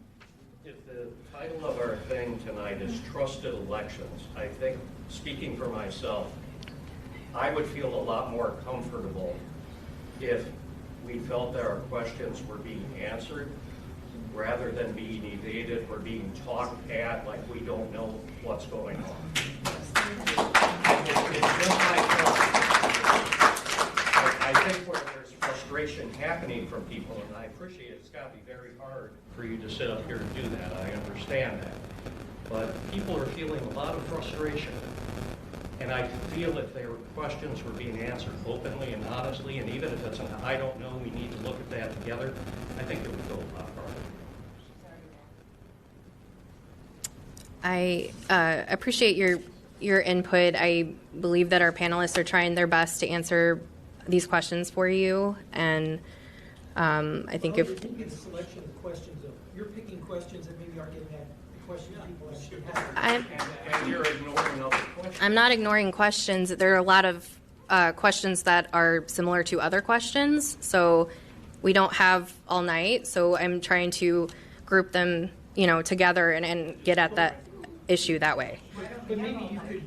If the title of our thing tonight is Trusted Elections, I think, speaking for myself, I would feel a lot more comfortable if we felt that our questions were being answered rather than being evaded or being talked at like we don't know what's going on. It's just my thought. I think where there's frustration happening from people, and I appreciate it, it's got to be very hard for you to sit up here and do that. I understand that. But people are feeling a lot of frustration. And I feel if their questions were being answered openly and honestly, and even if it's an I don't know, we need to look at that together, I think it would go a lot farther. I appreciate your input. I believe that our panelists are trying their best to answer these questions for you, and I think if it's a selection of questions, you're picking questions that maybe aren't getting at the questions people actually have. And you're ignoring other questions. I'm not ignoring questions. There are a lot of questions that are similar to other questions, so we don't have all night. So I'm trying to group them, together and get at that issue that way. But maybe you could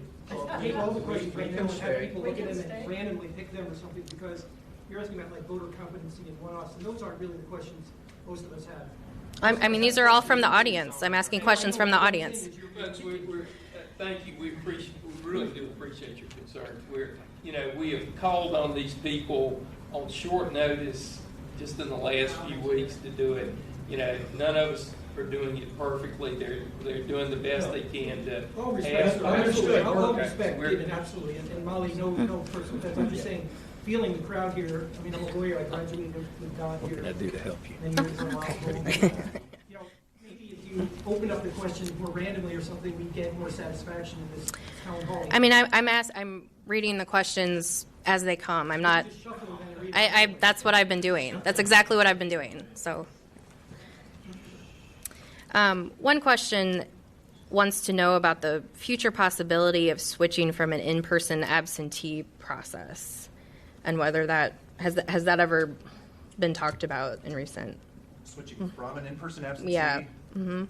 take all the questions right now and have people look at them and randomly pick them or something, because you're asking about like voter competency and one-offs, and those aren't really the questions most of us have. These are all from the audience. I'm asking questions from the audience. Thank you. We really do appreciate your concern. We have called on these people on short notice just in the last few weeks to do it. None of us are doing it perfectly. They're doing the best they can to ask. I understood. All respect, absolutely. And Molly, no personal offense. I'm just saying, feeling the crowd here. I mean, I'm a lawyer. I graduated with Don here. What can I do to help you? Maybe if you open up the questions more randomly or something, we get more satisfaction in this town hall. I'm reading the questions as they come. I'm not. That's what I've been doing. That's exactly what I've been doing. So, one question wants to know about the future possibility of switching from an in-person absentee process, and whether that has that ever been talked about in recent. Switching from an in-person absentee? Yeah. Mm-hmm.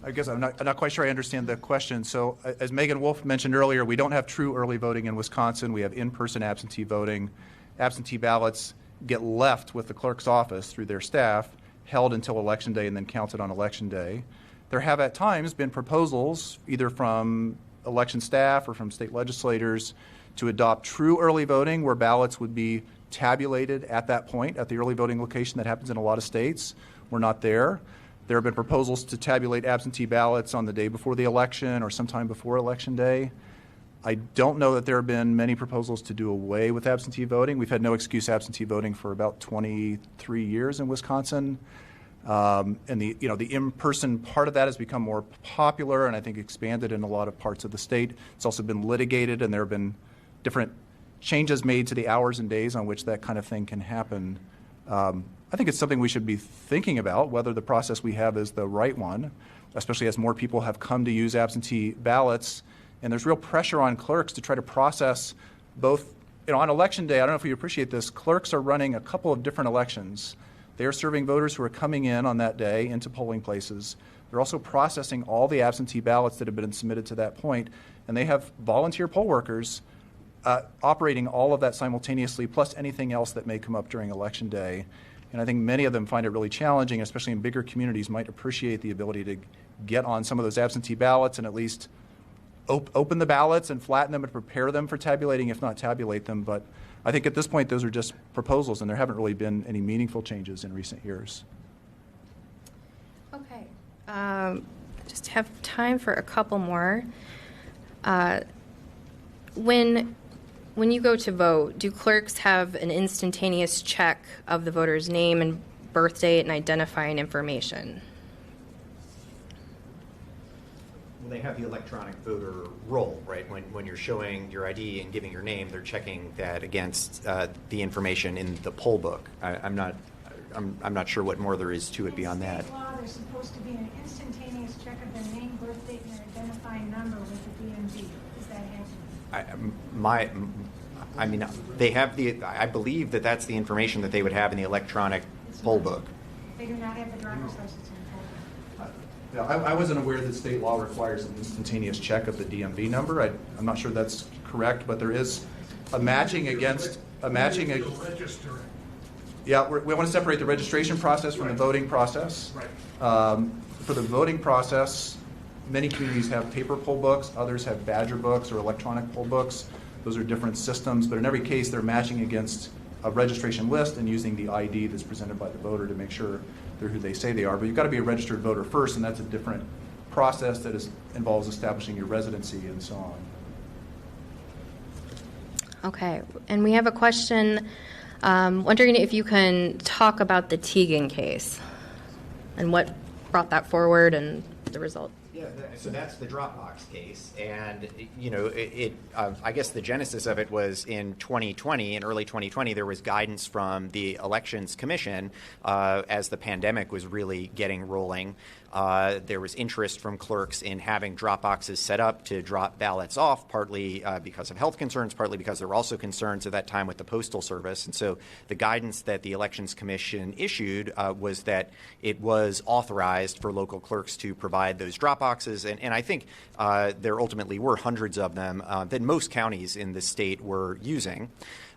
I guess I'm not quite sure I understand the question. So as Meagan Wolfe mentioned earlier, we don't have true early voting in Wisconsin. We have in-person absentee voting. Absentee ballots get left with the clerk's office through their staff, held until Election Day and then counted on Election Day. There have at times been proposals, either from election staff or from state legislators, to adopt true early voting where ballots would be tabulated at that point at the early voting location. That happens in a lot of states. We're not there. There have been proposals to tabulate absentee ballots on the day before the election or sometime before Election Day. I don't know that there have been many proposals to do away with absentee voting. We've had no excuse absentee voting for about 23 years in Wisconsin. And the in-person part of that has become more popular and I think expanded in a lot of parts of the state. It's also been litigated, and there have been different changes made to the hours and days on which that kind of thing can happen. I think it's something we should be thinking about, whether the process we have is the right one, especially as more people have come to use absentee ballots. And there's real pressure on clerks to try to process both, on Election Day, I don't know if you appreciate this, clerks are running a couple of different elections. They are serving voters who are coming in on that day into polling places. They're also processing all the absentee ballots that have been submitted to that point. And they have volunteer poll workers operating all of that simultaneously, plus anything else that may come up during Election Day. And I think many of them find it really challenging, especially in bigger communities, might appreciate the ability to get on some of those absentee ballots and at least open the ballots and flatten them and prepare them for tabulating, if not tabulate them. But I think at this point, those are just proposals, and there haven't really been any meaningful changes in recent years. Okay. Just have time for a couple more. When you go to vote, do clerks have an instantaneous check of the voter's name and birth date and identifying information? Well, they have the electronic voter roll, right? When you're showing your ID and giving your name, they're checking that against the information in the poll book. I'm not sure what more there is to it beyond that. In state law, there's supposed to be an instantaneous check of their name, birth date, and their identifying number with the DMV. Is that happening? They have I believe that's the information that they would have in the electronic poll book. They do not have the driver's license in the poll book. I wasn't aware that state law requires an instantaneous check of the DMV number. I'm not sure that's correct, but there is a matching against a matching. Yeah, we want to separate the registration process from the voting process. Right. For the voting process, many communities have paper poll books, others have Badger books or electronic poll books. Those are different systems, but in every case, they're matching against a registration list and using the ID that's presented by the voter to make sure they're who they say they are. But you've got to be a registered voter first, and that's a different process that involves establishing your residency and so on. Okay, and we have a question wondering if you can talk about the Teagan case and what brought that forward and the result. Yeah, so that's the Dropbox case, and I guess the genesis of it was in 2020. In early 2020, there was guidance from the Elections Commission as the pandemic was really getting rolling. There was interest from clerks in having drop boxes set up to drop ballots off, partly because of health concerns, partly because there were also concerns at that time with the Postal Service. And so the guidance that the Elections Commission issued was that it was authorized for local clerks to provide those drop boxes. And I think there ultimately were hundreds of them that most counties in the state were using.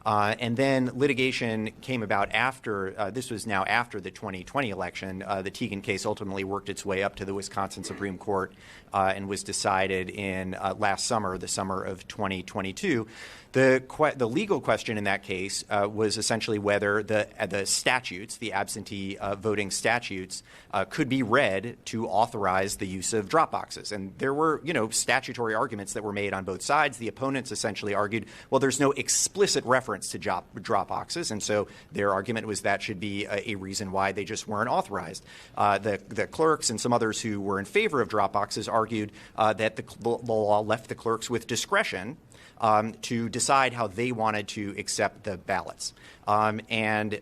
And then litigation came about after, this was now after the 2020 election. The Teagan case ultimately worked its way up to the Wisconsin Supreme Court and was decided in last summer, the summer of 2022. The legal question in that case was essentially whether the statutes, the absentee voting statutes, could be read to authorize the use of drop boxes. And there were, statutory arguments that were made on both sides. The opponents essentially argued, well, there's no explicit reference to drop boxes, and so their argument was that should be a reason why they just weren't authorized. The clerks and some others who were in favor of drop boxes argued that the law left the clerks with discretion to decide how they wanted to accept the ballots. It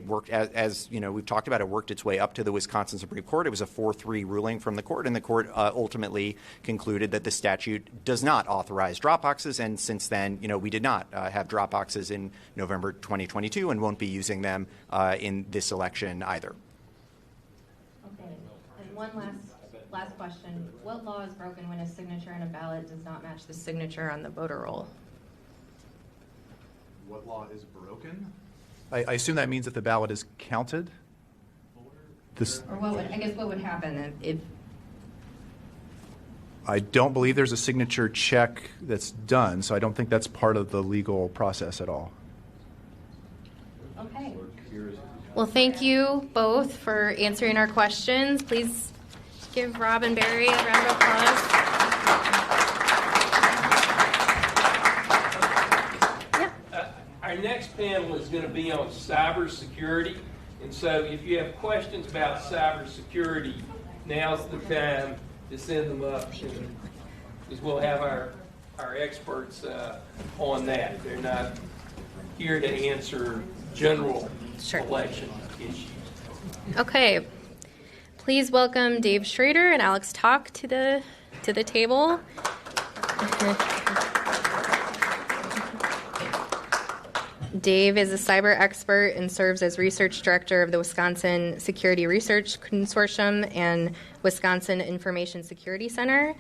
worked, as you know, we've talked about, it worked its way up to the Wisconsin Supreme Court. It was a 4-3 ruling from the court, and the court ultimately concluded that the statute does not authorize drop boxes. And since then, you know, we did not have drop boxes in November 2022 and won't be using them in this election either. Okay. And one last question. What law is broken when a signature on a ballot does not match the signature on the voter roll? What law is broken? I assume that means that the ballot is counted? Or what would happen if I don't believe there's a signature check that's done, so I don't think that's part of the legal process at all. Okay. Well, thank you both for answering our questions. Please give Rob and Barry a round of applause. Our next panel is going to be on cybersecurity, and so if you have questions about cybersecurity, now's the time to send them up, because we'll have our experts on that. They're not here to answer general election issues. Okay. Please welcome Dave Schroeder and Alex Tahk to the table. Dave is a cyber expert and serves as research director of the Wisconsin Security Research Consortium and Wisconsin Information Security Center.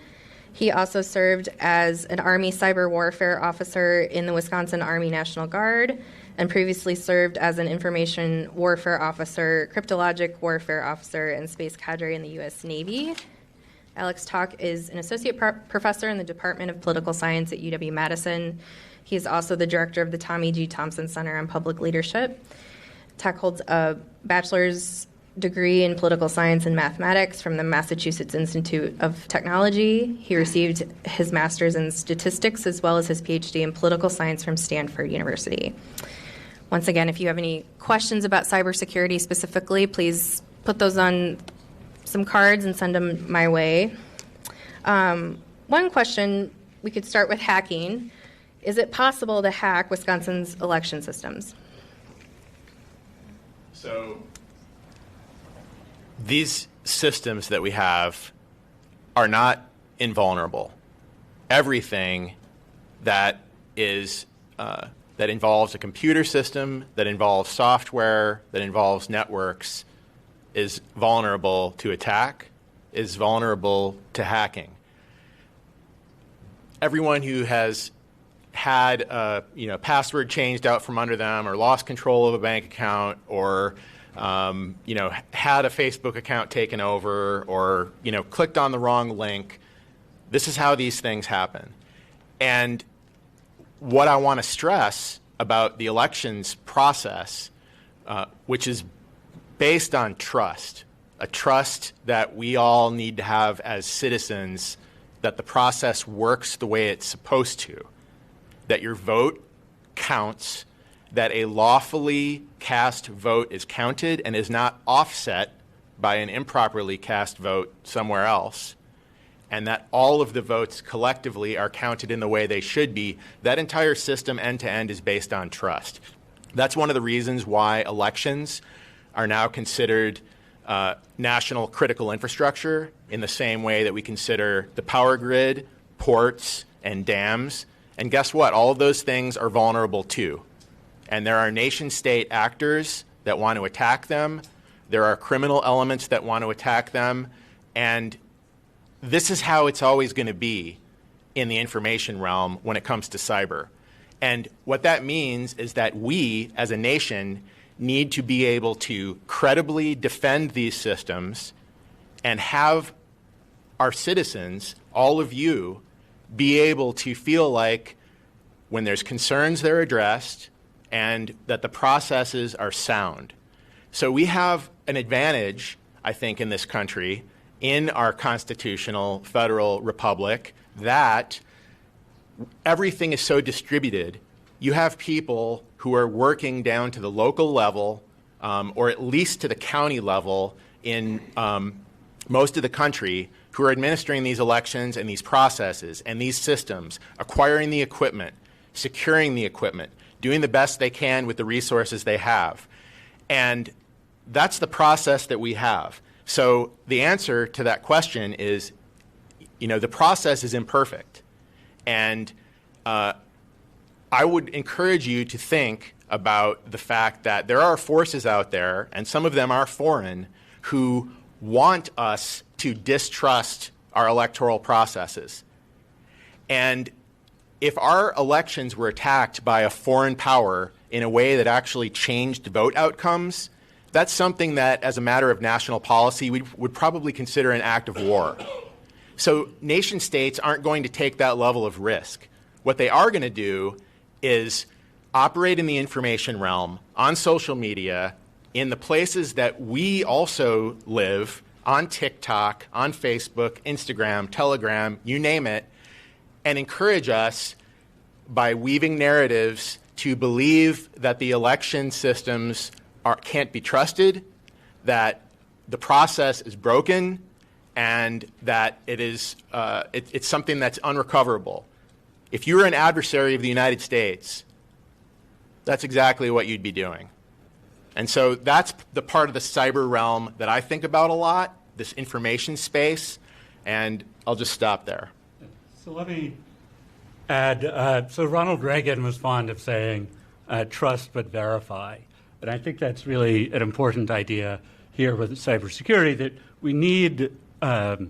He also served as an Army cyber warfare officer in the Wisconsin Army National Guard and previously served as an information warfare officer, cryptologic warfare officer, and space cadre in the U.S. Navy. Alex Tahk is an associate professor in the Department of Political Science at UW-Madison. He is also the director of the Tommy G. Thompson Center on Public Leadership. Tahk holds a bachelor's degree in political science and mathematics from the Massachusetts Institute of Technology. He received his master's in statistics as well as his PhD in political science from Stanford University. Once again, if you have any questions about cybersecurity specifically, please put those on some cards and send them my way. One question, we could start with hacking. Is it possible to hack Wisconsin's election systems? So these systems that we have are not invulnerable. Everything that is that involves a computer system, that involves software, that involves networks, is vulnerable to attack, is vulnerable to hacking. Everyone who has had a password changed out from under them, or lost control of a bank account, or had a Facebook account taken over, or clicked on the wrong link. This is how these things happen. And what I want to stress about the elections process, which is based on trust, a trust that we all need to have as citizens, that the process works the way it's supposed to, that your vote counts, that a lawfully cast vote is counted and is not offset by an improperly cast vote somewhere else, and that all of the votes collectively are counted in the way they should be. That entire system, end to end, is based on trust. That's one of the reasons why elections are now considered national critical infrastructure, in the same way that we consider the power grid, ports, and dams. And guess what? All of those things are vulnerable too. And there are nation-state actors that want to attack them. There are criminal elements that want to attack them. And this is how it's always going to be in the information realm when it comes to cyber. And what that means is that we, as a nation, need to be able to credibly defend these systems and have our citizens, all of you, be able to feel like when there's concerns, they're addressed, and that the processes are sound. So we have an advantage, I think, in this country, in our constitutional federal republic, that everything is so distributed. You have people who are working down to the local level, or at least to the county level in most of the country, who are administering these elections and these processes and these systems, acquiring the equipment, securing the equipment, doing the best they can with the resources they have. And that's the process that we have. So the answer to that question is, the process is imperfect. And I would encourage you to think about the fact that there are forces out there, and some of them are foreign, who want us to distrust our electoral processes. And if our elections were attacked by a foreign power in a way that actually changed vote outcomes, that's something that, as a matter of national policy, we would probably consider an act of war. So nation states aren't going to take that level of risk. What they are going to do is operate in the information realm, on social media, in the places that we also live, on TikTok, on Facebook, Instagram, Telegram, you name it, and encourage us by weaving narratives to believe that the election systems can't be trusted, that the process is broken, and that it's something that's unrecoverable. If you were an adversary of the United States, that's exactly what you'd be doing. And so that's the part of the cyber realm that I think about a lot, this information space, and I'll just stop there. So let me add, so Ronald Reagan was fond of saying, trust but verify. And I think that's really an important idea here with cybersecurity, that we need to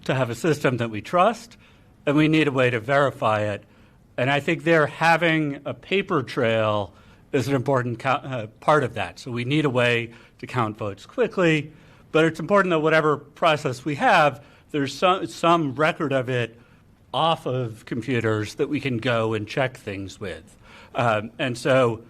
have a system that we trust, and we need a way to verify it. And I think having a paper trail is an important part of that. So we need a way to count votes quickly, but it's important that whatever process we have, there's some record of it off of computers that we can go and check things with. And so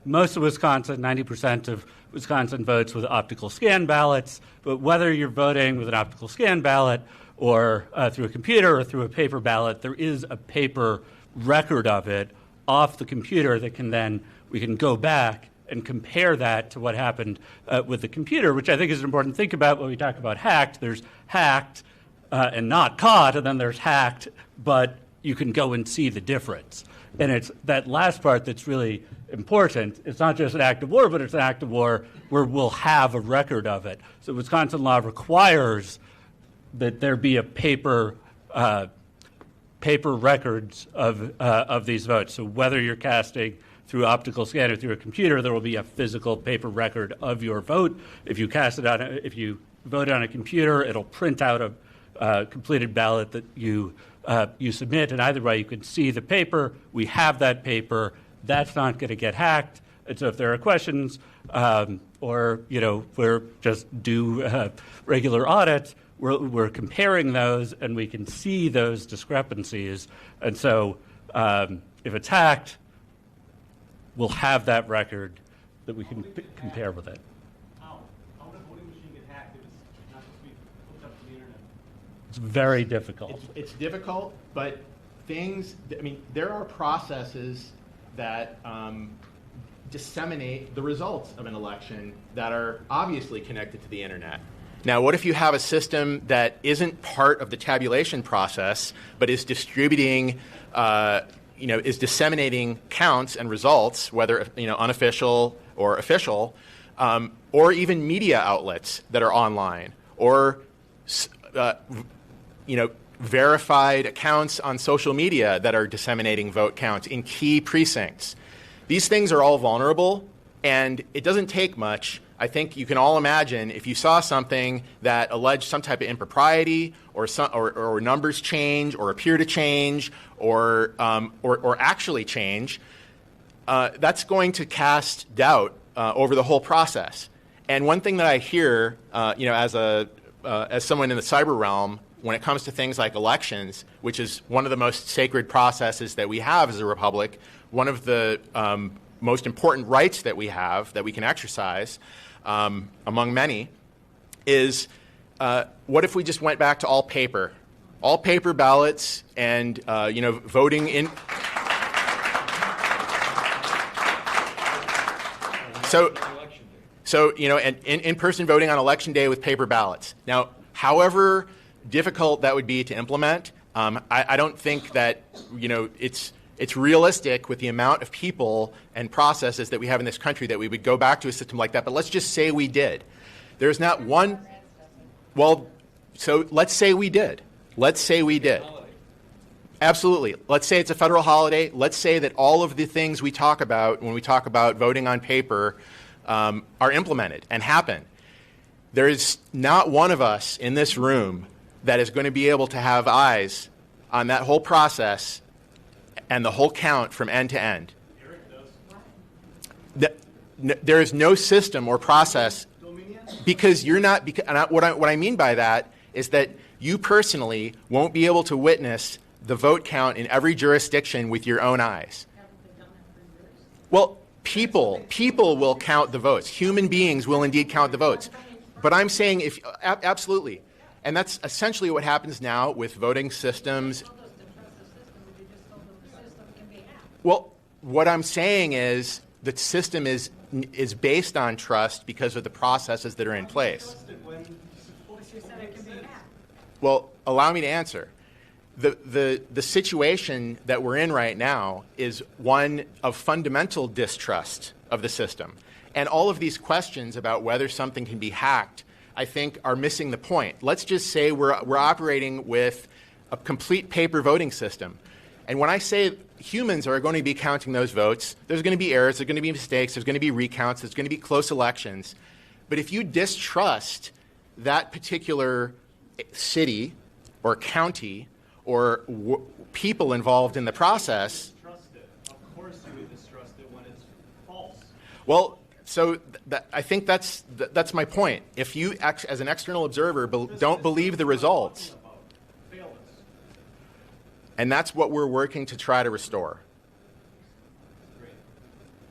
most of Wisconsin, 90% of Wisconsin votes with optical scan ballots, but whether you're voting with an optical scan ballot or through a computer or through a paper ballot, there is a paper record of it off the computer that we can go back and compare that to what happened with the computer, which I think is important to think about when we talk about hacked. There's hacked and not caught, and then there's hacked, but you can go and see the difference. And it's that last part that's really important. It's not just an act of war, but it's an act of war where we'll have a record of it. So Wisconsin law requires that there be a paper records of these votes. So whether you're casting through optical scan or through a computer, there will be a physical paper record of your vote. If you vote on a computer, it'll print out a completed ballot that you submit, and either way you can see the paper. We have that paper. That's not going to get hacked. And so if there are questions or we're just do regular audits, we're comparing those, and we can see those discrepancies. And so if it's hacked, we'll have that record that we can compare with it. How would a voting machine get hacked if it's not supposed to be hooked up to the internet? It's very difficult. It's difficult, but there are processes that disseminate the results of an election that are obviously connected to the internet. Now, what if you have a system that isn't part of the tabulation process, but is distributing, is disseminating counts and results, whether unofficial or official, or even media outlets that are online, or verified accounts on social media that are disseminating vote counts in key precincts. These things are all vulnerable, and it doesn't take much. I think you can all imagine if you saw something that alleged some type of impropriety, or numbers change, or appear to change, or actually change, that's going to cast doubt over the whole process. And one thing that I hear, as someone in the cyber realm, when it comes to things like elections, which is one of the most sacred processes that we have as a republic, one of the most important rights that we have that we can exercise, among many, is what if we just went back to all paper ballots, and voting in. So and in-person voting on election day with paper ballots. Now, however difficult that would be to implement, I don't think that it's realistic with the amount of people and processes that we have in this country that we would go back to a system like that. But let's just say we did. There's not one. Well, so let's say we did. Let's say we did. Absolutely. Let's say it's a federal holiday. Let's say that all of the things we talk about when we talk about voting on paper are implemented and happen. There is not one of us in this room that is going to be able to have eyes on that whole process and the whole count from end to end. There is no system or process because you're not. What I mean by that is that you personally won't be able to witness the vote count in every jurisdiction with your own eyes. Well, people will count the votes. Human beings will indeed count the votes. But I'm saying absolutely. And that's essentially what happens now with voting systems. Well, what I'm saying is the system is based on trust because of the processes that are in place. Well, allow me to answer. The situation that we're in right now is one of fundamental distrust of the system. And all of these questions about whether something can be hacked, I think, are missing the point. Let's just say we're operating with a complete paper voting system. And when I say humans are going to be counting those votes, there's going to be errors, there's going to be mistakes, there's going to be recounts, there's going to be close elections. But if you distrust that particular city or county or people involved in the process. Of course you would distrust it when it's false. Well, so I think that's my point. If you, as an external observer, don't believe the results, and that's what we're working to try to restore.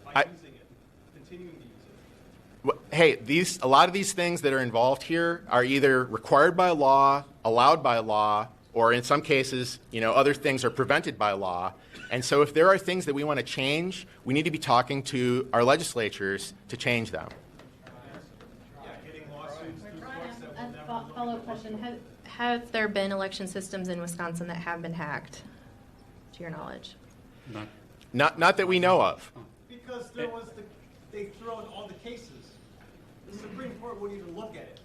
By using it, continuing to use it. Well, hey, a lot of these things that are involved here are either required by law, allowed by law, or in some cases, other things are prevented by law. And so if there are things that we want to change, we need to be talking to our legislatures to change them. A follow-up question. Have there been election systems in Wisconsin that have been hacked, to your knowledge? Not that we know of. Because they threw out all the cases. The Supreme Court wouldn't even look at it.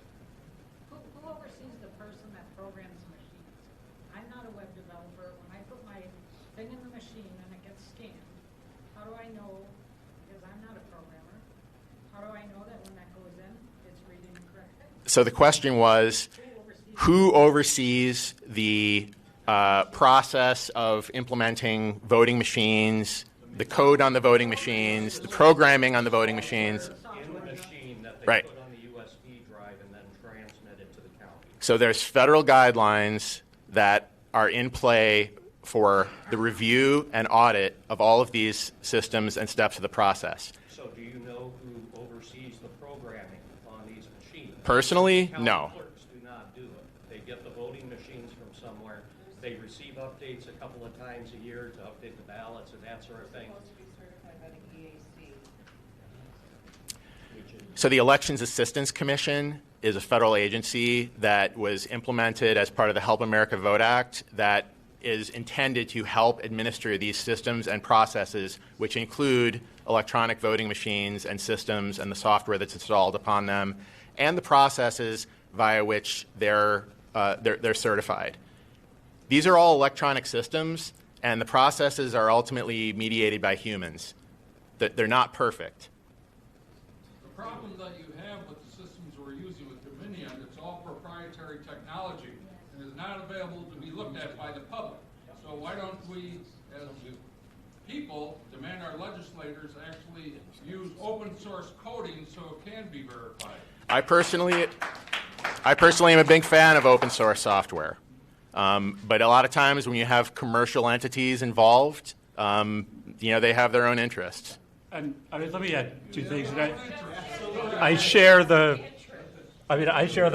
Who oversees the person that programs the machines? I'm not a web developer. When I put my thing in the machine and it gets scanned, how do I know, because I'm not a programmer, how do I know that when that goes in, it's reading the correct thing? So the question was, who oversees the process of implementing voting machines, the code on the voting machines, the programming on the voting machines? In the machine that they right. put on the USB drive and then transmit it to the county. So there's federal guidelines that are in play for the review and audit of all of these systems and steps of the process. So do you know who oversees the programming on these machines? Personally, no. Clerks do not do it. They get the voting machines from somewhere. They receive updates a couple of times a year to update the ballots and that sort of thing. So the Elections Assistance Commission is a federal agency that was implemented as part of the Help America Vote Act that is intended to help administer these systems and processes, which include electronic voting machines and systems and the software that's installed upon them, and the processes via which they're certified. These are all electronic systems, and the processes are ultimately mediated by humans. They're not perfect. The problem that you have with the systems we're using with Dominion, it's all proprietary technology and is not available to be looked at by the public. So why don't we, as people, demand our legislators actually use open source coding so it can be verified? I personally am a big fan of open source software. But a lot of times when you have commercial entities involved, they have their own interests. And let me add two things. I share the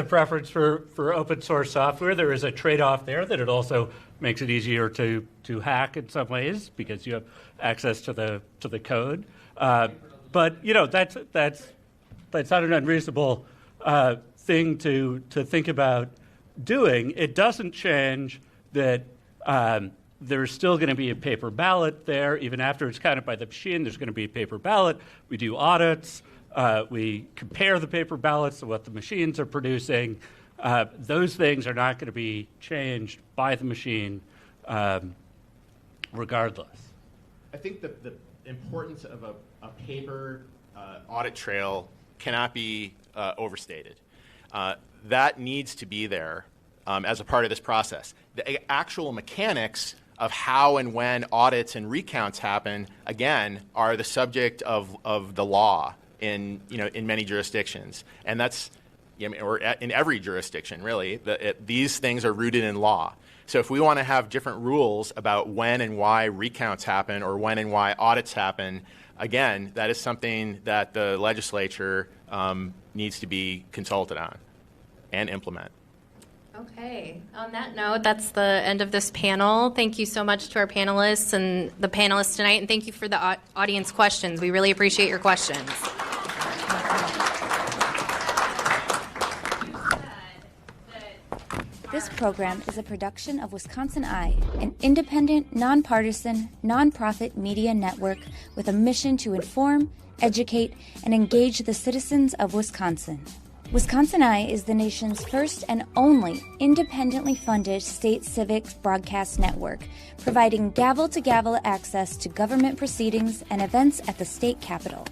preference for open source software. There is a trade-off there that it also makes it easier to hack in some ways because you have access to the code. But that's not an unreasonable thing to think about doing, it doesn't change that there's still going to be a paper ballot there. Even after it's counted by the machine, there's going to be a paper ballot. We do audits. We compare the paper ballots to what the machines are producing. Those things are not going to be changed by the machine regardless. I think the importance of a paper audit trail cannot be overstated. That needs to be there as a part of this process. The actual mechanics of how and when audits and recounts happen, again, are the subject of the law in many jurisdictions, and that's or in every jurisdiction really. These things are rooted in law. So if we want to have different rules about when and why recounts happen or when and why audits happen, again, that is something that the legislature needs to be consulted on and implement. Okay. On that note, that's the end of this panel. Thank you so much to our panelists and the panelists tonight, and thank you for the audience questions. We really appreciate your questions. This program is a production of Wisconsin Eye, an independent, nonpartisan, nonprofit media network with a mission to inform, educate, and engage the citizens of Wisconsin. Wisconsin Eye is the nation's first and only independently funded state civic broadcast network, providing gavel-to-gavel access to government proceedings and events at the state capitol.